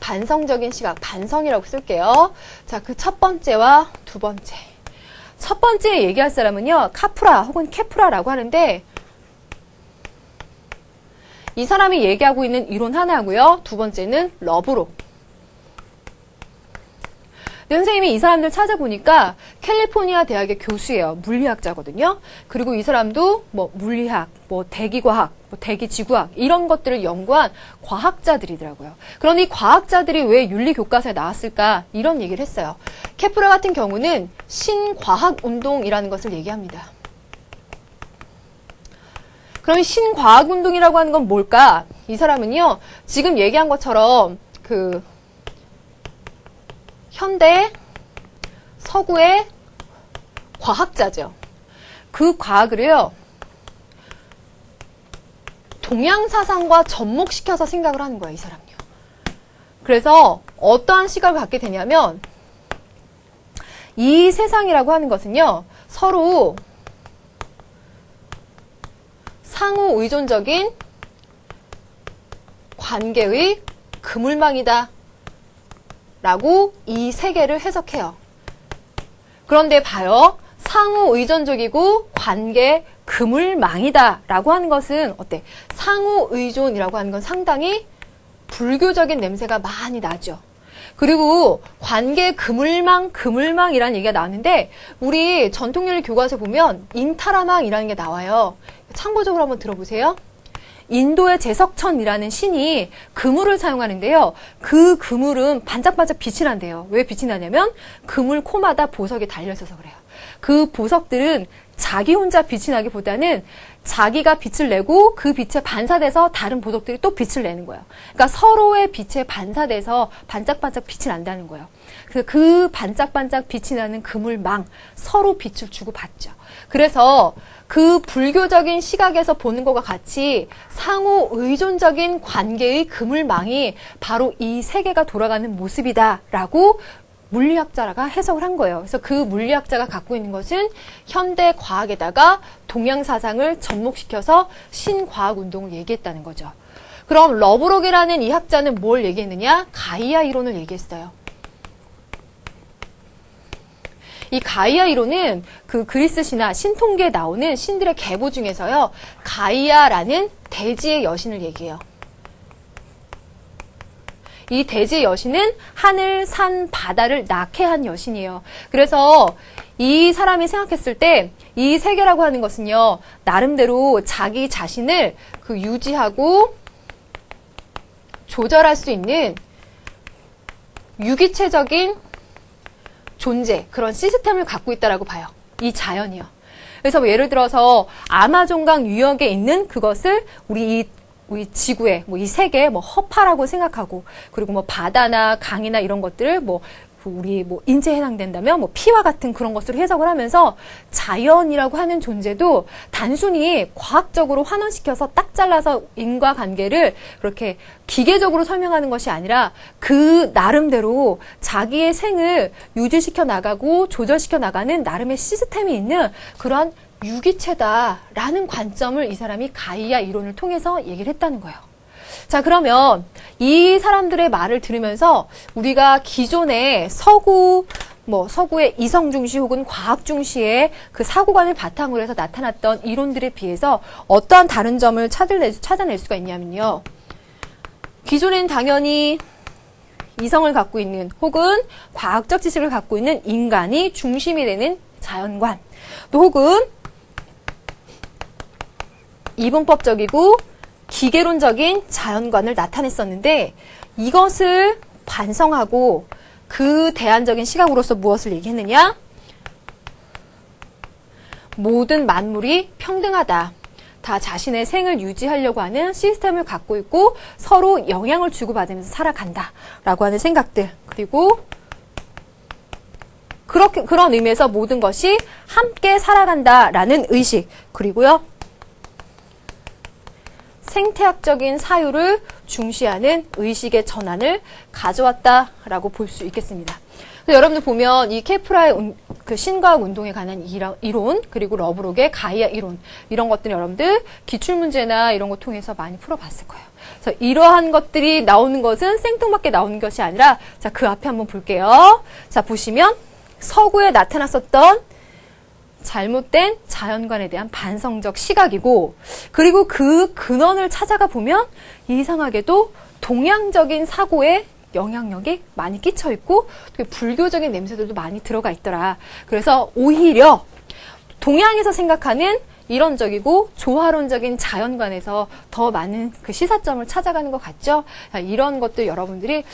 반성적인 시각, 반성이라고 쓸게요. 자, 그 첫 번째와 두 번째. 첫 번째 얘기할 사람은요, 카프라 혹은 케프라라고 하는데 이 사람이 얘기하고 있는 이론 하나고요. 두 번째는 러브로. 선생님이 이 사람들 찾아보니까 캘리포니아 대학의 교수예요. 물리학자거든요. 그리고 이 사람도 뭐 물리학, 뭐 대기과학, 뭐 대기지구학 이런 것들을 연구한 과학자들이더라고요. 그러니 과학자들이 왜 윤리교과서에 나왔을까? 이런 얘기를 했어요. 케플러 같은 경우는 신과학운동이라는 것을 얘기합니다. 그럼 신과학운동이라고 하는 건 뭘까? 이 사람은요, 지금 얘기한 것처럼 그 현대 서구의 과학자죠. 그 과학을요, 동양 사상과 접목시켜서 생각을 하는 거예요, 이 사람요. 그래서 어떠한 시각을 갖게 되냐면 이 세상이라고 하는 것은요, 서로 상호 의존적인 관계의 그물망이다 라고 이 세계를 해석해요. 그런데 봐요. 상호 의존적이고 관계 그물망이다 라고 하는 것은 어때? 상호 의존이라고 하는 건 상당히 불교적인 냄새가 많이 나죠. 그리고 관계 그물망이라는 얘기가 나왔는데 우리 전통윤리 교과서에 보면 인타라망이라는 게 나와요. 참고적으로 한번 들어보세요. 인도의 제석천이라는 신이 그물을 사용하는데요. 그 그물은 반짝반짝 빛이 난대요. 왜 빛이 나냐면 그물 코마다 보석이 달려있어서 그래요. 그 보석들은 자기 혼자 빛이 나기보다는 자기가 빛을 내고 그 빛에 반사돼서 다른 보석들이 또 빛을 내는 거예요. 그러니까 서로의 빛에 반사돼서 반짝반짝 빛이 난다는 거예요. 그 반짝반짝 빛이 나는 그물망, 서로 빛을 주고받죠. 그래서 그 불교적인 시각에서 보는 것과 같이 상호 의존적인 관계의 그물망이 바로 이 세계가 돌아가는 모습이다라고 물리학자가 해석을 한 거예요. 그래서 그 물리학자가 갖고 있는 것은 현대 과학에다가 동양 사상을 접목시켜서 신과학운동을 얘기했다는 거죠. 그럼 러브록이라는 이 학자는 뭘 얘기했느냐? 가이아 이론을 얘기했어요. 이 가이아 이론은 그 그리스 신화 신통기에 나오는 신들의 계보 중에서요. 가이아라는 대지의 여신을 얘기해요. 이 대지의 여신은 하늘, 산, 바다를 낳게 한 여신이에요. 그래서 이 사람이 생각했을 때 이 세계라고 하는 것은요. 나름대로 자기 자신을 그 유지하고 조절할 수 있는 유기체적인 존재, 그런 시스템을 갖고 있다라고 봐요. 이 자연이요. 그래서 뭐 예를 들어서 아마존강 유역에 있는 그것을 우리 지구에, 뭐 이 세계, 뭐 허파라고 생각하고, 그리고 뭐 바다나 강이나 이런 것들을 뭐 우리 뭐 인체에 해당된다면 뭐 피와 같은 그런 것으로 해석을 하면서 자연이라고 하는 존재도 단순히 과학적으로 환원시켜서 딱 잘라서 인과관계를 그렇게 기계적으로 설명하는 것이 아니라 그 나름대로 자기의 생을 유지시켜 나가고 조절시켜 나가는 나름의 시스템이 있는 그런 유기체다라는 관점을 이 사람이 가이아 이론을 통해서 얘기를 했다는 거예요. 자, 그러면 이 사람들의 말을 들으면서 우리가 기존의 서구의 이성 중시 혹은 과학 중시의 그 사고관을 바탕으로 해서 나타났던 이론들에 비해서 어떠한 다른 점을 찾아낼 수가 있냐면요. 기존에는 당연히 이성을 갖고 있는 혹은 과학적 지식을 갖고 있는 인간이 중심이 되는 자연관, 또 혹은 이분법적이고 기계론적인 자연관을 나타냈었는데 이것을 반성하고 그 대안적인 시각으로서 무엇을 얘기했느냐? 모든 만물이 평등하다. 다 자신의 생을 유지하려고 하는 시스템을 갖고 있고 서로 영향을 주고받으면서 살아간다 라고 하는 생각들, 그리고 그런 의미에서 모든 것이 함께 살아간다라는 의식, 그리고요 생태학적인 사유를 중시하는 의식의 전환을 가져왔다라고 볼 수 있겠습니다. 여러분들 보면 이 케프라의 그 신과학 운동에 관한 이론, 그리고 러브록의 가이아 이론, 이런 것들은 여러분들 기출문제나 이런 거 통해서 많이 풀어봤을 거예요. 그래서 이러한 것들이 나오는 것은 생뚱맞게 나오는 것이 아니라, 자, 그 앞에 한번 볼게요. 자, 보시면 서구에 나타났었던 잘못된 자연관에 대한 반성적 시각이고, 그리고 그 근원을 찾아가 보면 이상하게도 동양적인 사고에 영향력이 많이 끼쳐 있고 불교적인 냄새들도 많이 들어가 있더라. 그래서 오히려 동양에서 생각하는 이론적이고 조화론적인 자연관에서 더 많은 그 시사점을 찾아가는 것 같죠? 이런 것들 여러분들이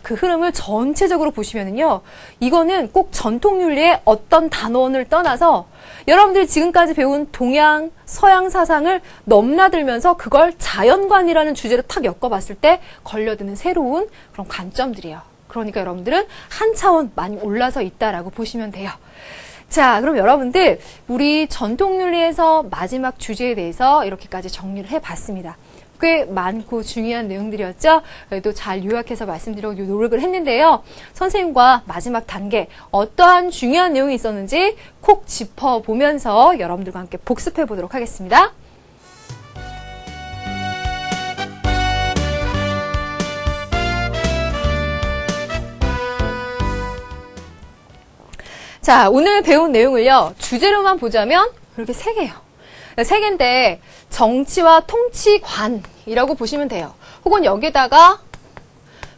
그 흐름을 전체적으로 보시면은요, 이거는 꼭 전통윤리의 어떤 단원을 떠나서 여러분들이 지금까지 배운 동양, 서양 사상을 넘나들면서 그걸 자연관이라는 주제로 탁 엮어봤을 때 걸려드는 새로운 그런 관점들이에요. 그러니까 여러분들은 한 차원 많이 올라서 있다라고 보시면 돼요. 자, 그럼 여러분들 우리 전통윤리에서 마지막 주제에 대해서 이렇게까지 정리를 해봤습니다. 꽤 많고 중요한 내용들이었죠. 그래도 잘 요약해서 말씀드리려고 노력을 했는데요. 선생님과 마지막 단계 어떠한 중요한 내용이 있었는지 콕 짚어보면서 여러분들과 함께 복습해 보도록 하겠습니다. 자, 오늘 배운 내용을요, 주제로만 보자면 이렇게 3개예요. 3개인데 정치와 통치관이라고 보시면 돼요. 혹은 여기다가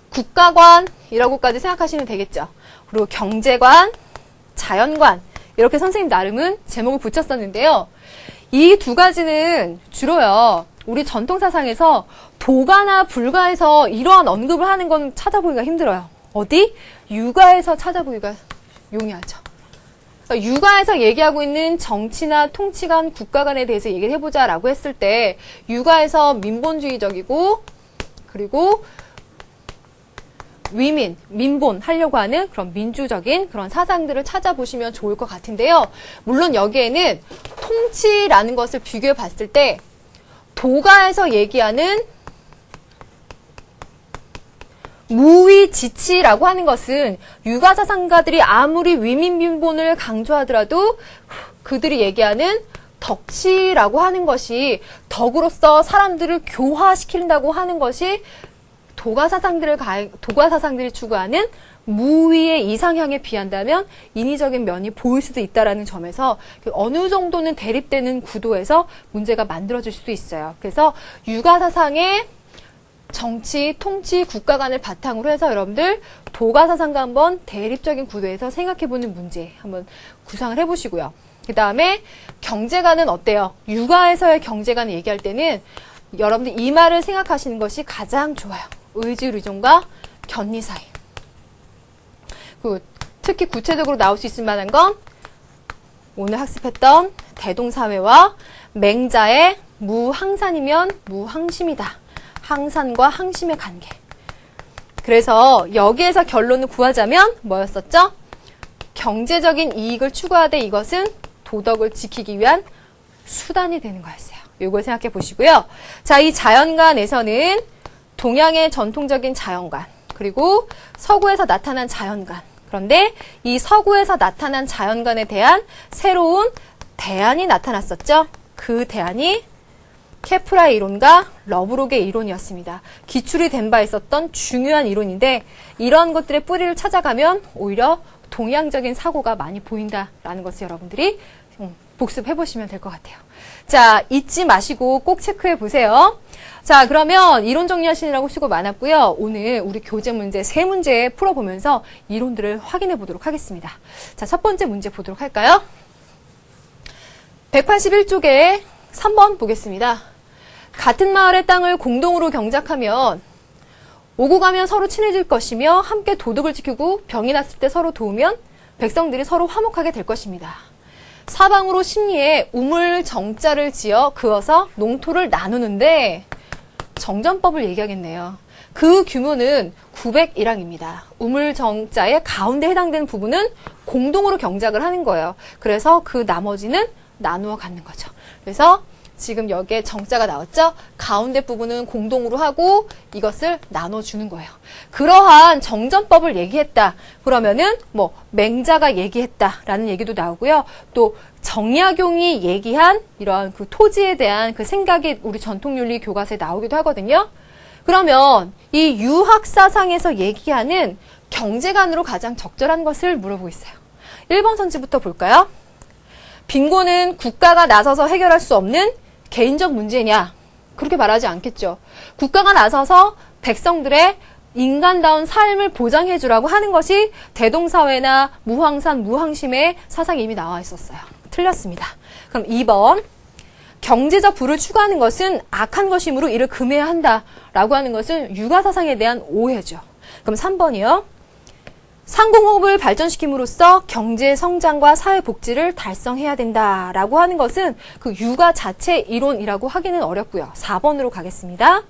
국가관이라고까지 생각하시면 되겠죠. 그리고 경제관, 자연관, 이렇게 선생님 나름은 제목을 붙였었는데요. 이 두 가지는 주로요, 우리 전통사상에서 도가나 불가에서 이러한 언급을 하는 건 찾아보기가 힘들어요. 어디? 육아에서 찾아보기가 용이하죠. 육아에서 얘기하고 있는 정치나 통치관, 국가관에 대해서 얘기를 해보자라고 했을 때 육아에서 민본주의적이고 그리고 민본 하려고 하는 그런 민주적인 그런 사상들을 찾아보시면 좋을 것 같은데요. 물론 여기에는 통치라는 것을 비교해 봤을 때 도가에서 얘기하는 무위지치라고 하는 것은 육아사상가들이 아무리 위민민본을 강조하더라도 그들이 얘기하는 덕치라고 하는 것이 덕으로서 사람들을 교화시킨다고 하는 것이 도가사상들이 추구하는 무위의 이상향에 비한다면 인위적인 면이 보일 수도 있다는 점에서 어느 정도는 대립되는 구도에서 문제가 만들어질 수도 있어요. 그래서 육아사상의 정치, 통치, 국가관을 바탕으로 해서 여러분들 도가사상과 한번 대립적인 구도에서 생각해보는 문제 한번 구상을 해보시고요. 그 다음에 경제관은 어때요? 육아에서의 경제관을 얘기할 때는 여러분들 이 말을 생각하시는 것이 가장 좋아요. 의지의존과 견리 사이. 그 특히 구체적으로 나올 수 있을 만한 건 오늘 학습했던 대동사회와 맹자의 무항산이면 무항심이다. 항산과 항심의 관계. 그래서 여기에서 결론을 구하자면 뭐였었죠? 경제적인 이익을 추구하되 이것은 도덕을 지키기 위한 수단이 되는 거였어요. 이걸 생각해 보시고요. 자, 이 자연관에서는 동양의 전통적인 자연관, 그리고 서구에서 나타난 자연관. 그런데 이 서구에서 나타난 자연관에 대한 새로운 대안이 나타났었죠. 그 대안이 케플라의 이론과 러브록의 이론이었습니다. 기출이 된 바 있었던 중요한 이론인데 이런 것들의 뿌리를 찾아가면 오히려 동양적인 사고가 많이 보인다라는 것을 여러분들이 복습해 보시면 될 것 같아요. 자, 잊지 마시고 꼭 체크해 보세요. 자, 그러면 이론 정리하시느라고 수고 많았고요. 오늘 우리 교재 문제 3문제 풀어보면서 이론들을 확인해 보도록 하겠습니다. 자, 첫 번째 문제 보도록 할까요? 181쪽에 3번 보겠습니다. 같은 마을의 땅을 공동으로 경작하면 오고 가면 서로 친해질 것이며 함께 도덕을 지키고 병이 났을 때 서로 도우면 백성들이 서로 화목하게 될 것입니다. 사방으로 심리에 우물 정자를 지어 그어서 농토를 나누는데 정전법을 얘기하겠네요. 그 규모는 901항입니다. 우물 정자의 가운데 해당되는 부분은 공동으로 경작을 하는 거예요. 그래서 그 나머지는 나누어 갖는 거죠. 그래서 지금 여기에 정자가 나왔죠? 가운데 부분은 공동으로 하고 이것을 나눠주는 거예요. 그러한 정전법을 얘기했다. 그러면은 뭐 맹자가 얘기했다라는 얘기도 나오고요. 또 정약용이 얘기한 이러한 그 토지에 대한 그 생각이 우리 전통윤리 교과서에 나오기도 하거든요. 그러면 이 유학사상에서 얘기하는 경제관으로 가장 적절한 것을 물어보고 있어요. 1번 선지부터 볼까요? 빈곤은 국가가 나서서 해결할 수 없는 개인적 문제냐? 그렇게 말하지 않겠죠. 국가가 나서서 백성들의 인간다운 삶을 보장해 주라고 하는 것이 대동사회나 무항산, 무항심의 사상이 이미 나와 있었어요. 틀렸습니다. 그럼 2번. 경제적 부를 추구하는 것은 악한 것이므로 이를 금해야 한다라고 하는 것은 육아사상에 대한 오해죠. 그럼 3번이요. 상공업을 발전시킴으로써 경제 성장과 사회 복지를 달성해야 된다라고 하는 것은 그 육아 자체 이론이라고 하기는 어렵고요. 4번으로 가겠습니다.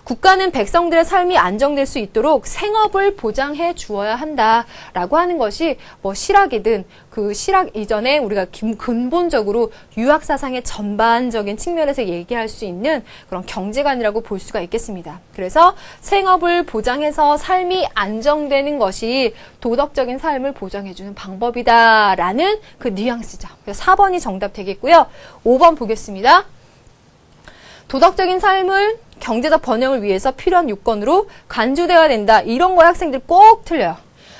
국가는 백성들의 삶이 안정될 수 있도록 생업을 보장해 주어야 한다라고 하는 것이 뭐 실학이든 그 실학 이전에 우리가 근본적으로 유학 사상의 전반적인 측면에서 얘기할 수 있는 그런 경제관이라고 볼 수가 있겠습니다. 그래서 생업을 보장해서 삶이 안정되는 것이 도덕적인 삶을 보장해 주는 방법이다라는 그 뉘앙스죠. 그래서 4번이 정답 되겠고요. 5번 보겠습니다. 도덕적인 삶을 경제적 번영을 위해서 필요한 요건으로 간주되어야 된다. 이런 거에 학생들 꼭 틀려요.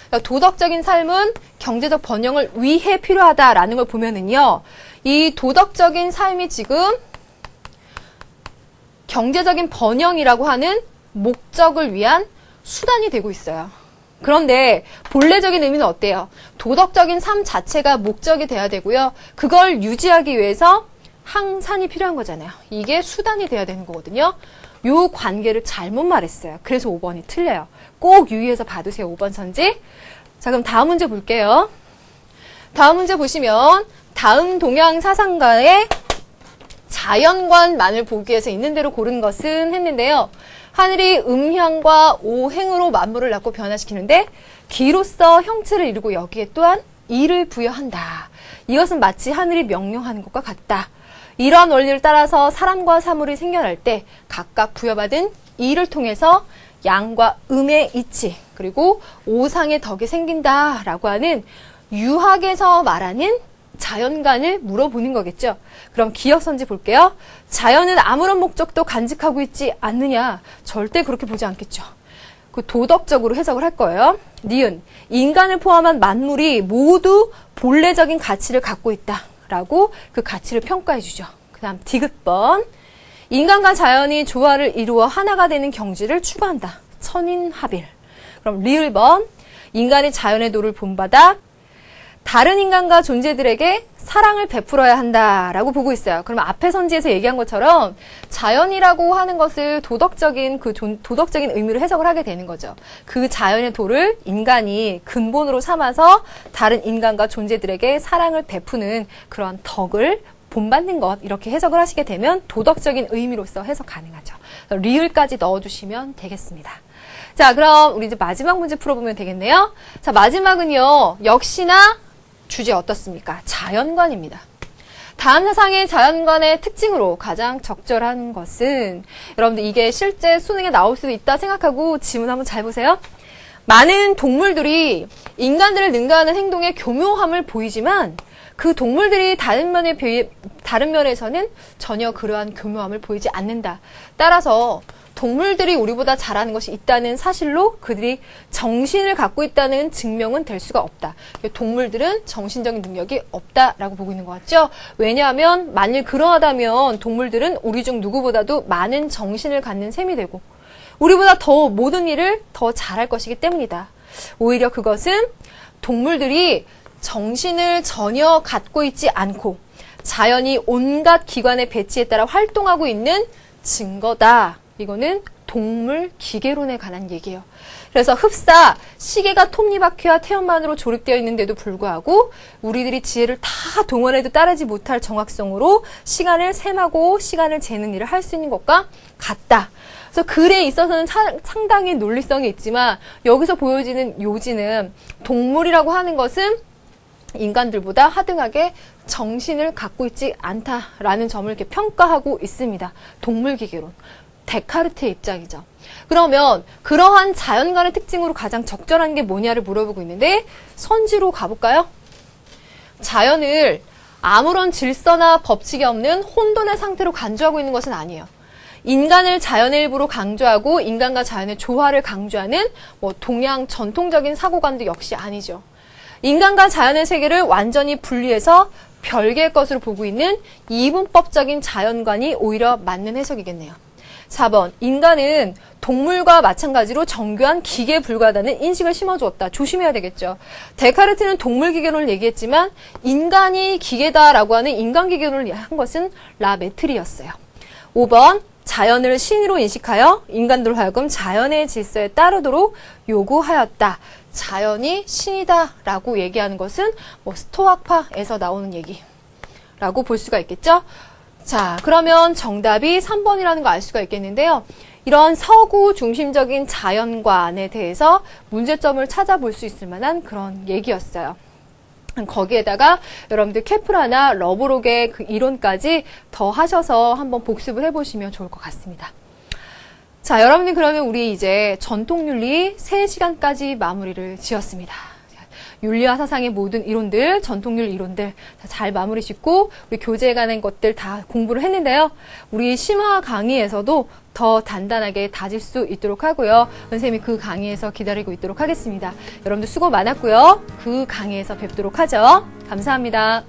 그러니까 도덕적인 삶은 경제적 번영을 위해 필요하다라는 걸 보면은요. 이 도덕적인 삶이 지금 경제적인 번영이라고 하는 목적을 위한 수단이 되고 있어요. 그런데 본래적인 의미는 어때요? 도덕적인 삶 자체가 목적이 돼야 되고요. 그걸 유지하기 위해서 항산이 필요한 거잖아요. 이게 수단이 돼야 되는 거거든요. 요 관계를 잘못 말했어요. 그래서 5번이 틀려요. 꼭 유의해서 봐두세요. 5번 선지. 자, 그럼 다음 문제 볼게요. 다음 문제 보시면 다음 동양 사상가의 자연관만을 보기 위해서 있는 대로 고른 것은 했는데요. 하늘이 음향과 오행으로 만물을 낳고 변화시키는데 기로서 형체를 이루고 여기에 또한 이를 부여한다. 이것은 마치 하늘이 명령하는 것과 같다. 이러한 원리를 따라서 사람과 사물이 생겨날 때 각각 부여받은 이를 통해서 양과 음의 이치 그리고 오상의 덕이 생긴다라고 하는 유학에서 말하는 자연관을 물어보는 거겠죠. 그럼 기억선지 볼게요. 자연은 아무런 목적도 간직하고 있지 않느냐. 절대 그렇게 보지 않겠죠. 그 도덕적으로 해석을 할 거예요. 니은, 인간을 포함한 만물이 모두 본래적인 가치를 갖고 있다라고 그 가치를 평가해 주죠. 그 다음 디귿번, 인간과 자연이 조화를 이루어 하나가 되는 경지를 추구한다. 천인합일. 그럼 리을번, 인간이 자연의 도를 본받아 다른 인간과 존재들에게 사랑을 베풀어야 한다라고 보고 있어요. 그러면 앞에 선지에서 얘기한 것처럼 자연이라고 하는 것을 도덕적인 의미로 해석을 하게 되는 거죠. 그 자연의 도를 인간이 근본으로 삼아서 다른 인간과 존재들에게 사랑을 베푸는 그런 덕을 본받는 것, 이렇게 해석을 하시게 되면 도덕적인 의미로서 해석 가능하죠. 리을까지 넣어주시면 되겠습니다. 자, 그럼 우리 이제 마지막 문제 풀어보면 되겠네요. 자, 마지막은요, 역시나 주제 어떻습니까? 자연관입니다. 다음 사상의 자연관의 특징으로 가장 적절한 것은, 여러분들 이게 실제 수능에 나올 수도 있다 생각하고 지문 한번 잘 보세요. 많은 동물들이 인간들을 능가하는 행동에 교묘함을 보이지만 그 동물들이 다른 면에서는 전혀 그러한 교묘함을 보이지 않는다. 따라서 동물들이 우리보다 잘하는 것이 있다는 사실로 그들이 정신을 갖고 있다는 증명은 될 수가 없다. 동물들은 정신적인 능력이 없다라고 보고 있는 것 같죠? 왜냐하면 만일 그러하다면 동물들은 우리 중 누구보다도 많은 정신을 갖는 셈이 되고 우리보다 더 모든 일을 더 잘할 것이기 때문이다. 오히려 그것은 동물들이 정신을 전혀 갖고 있지 않고 자연이 온갖 기관의 배치에 따라 활동하고 있는 증거다. 이거는 동물 기계론에 관한 얘기예요. 그래서 흡사, 시계가 톱니바퀴와 태연만으로 조립되어 있는데도 불구하고 우리들이 지혜를 다 동원해도 따르지 못할 정확성으로 시간을 셈하고 시간을 재는 일을 할 수 있는 것과 같다. 그래서 글에 있어서는 상당히 논리성이 있지만 여기서 보여지는 요지는 동물이라고 하는 것은 인간들보다 하등하게 정신을 갖고 있지 않다라는 점을 이렇게 평가하고 있습니다. 동물기계론. 데카르트의 입장이죠. 그러면 그러한 자연관의 특징으로 가장 적절한 게 뭐냐를 물어보고 있는데 선지로 가볼까요? 자연을 아무런 질서나 법칙이 없는 혼돈의 상태로 간주하고 있는 것은 아니에요. 인간을 자연의 일부로 강조하고 인간과 자연의 조화를 강조하는 동양 전통적인 사고관도 역시 아니죠. 인간과 자연의 세계를 완전히 분리해서 별개의 것으로 보고 있는 이분법적인 자연관이 오히려 맞는 해석이겠네요. 4번, 인간은 동물과 마찬가지로 정교한 기계에 불과하다는 인식을 심어주었다. 조심해야 되겠죠. 데카르트는 동물기계론을 얘기했지만 인간이 기계다라고 하는 인간기계론을 한 것은 라메트리였어요. 5번, 자연을 신으로 인식하여 인간들로 하여금 자연의 질서에 따르도록 요구하였다. 자연이 신이다라고 얘기하는 것은 스토아파에서 나오는 얘기라고 볼 수가 있겠죠. 자, 그러면 정답이 3번이라는 거 알 수가 있겠는데요. 이런 서구 중심적인 자연관에 대해서 문제점을 찾아볼 수 있을 만한 그런 얘기였어요. 거기에다가 여러분들 케플라나 러브록의 그 이론까지 더 하셔서 한번 복습을 해보시면 좋을 것 같습니다. 자, 여러분들 그러면 우리 이제 전통윤리 3시간까지 마무리를 지었습니다. 윤리와 사상의 모든 이론들, 전통윤리 이론들 잘 마무리 짓고 우리 교재에 관한 것들 다 공부를 했는데요. 우리 심화 강의에서도 더 단단하게 다질 수 있도록 하고요. 선생님이 그 강의에서 기다리고 있도록 하겠습니다. 여러분들 수고 많았고요. 그 강의에서 뵙도록 하죠. 감사합니다.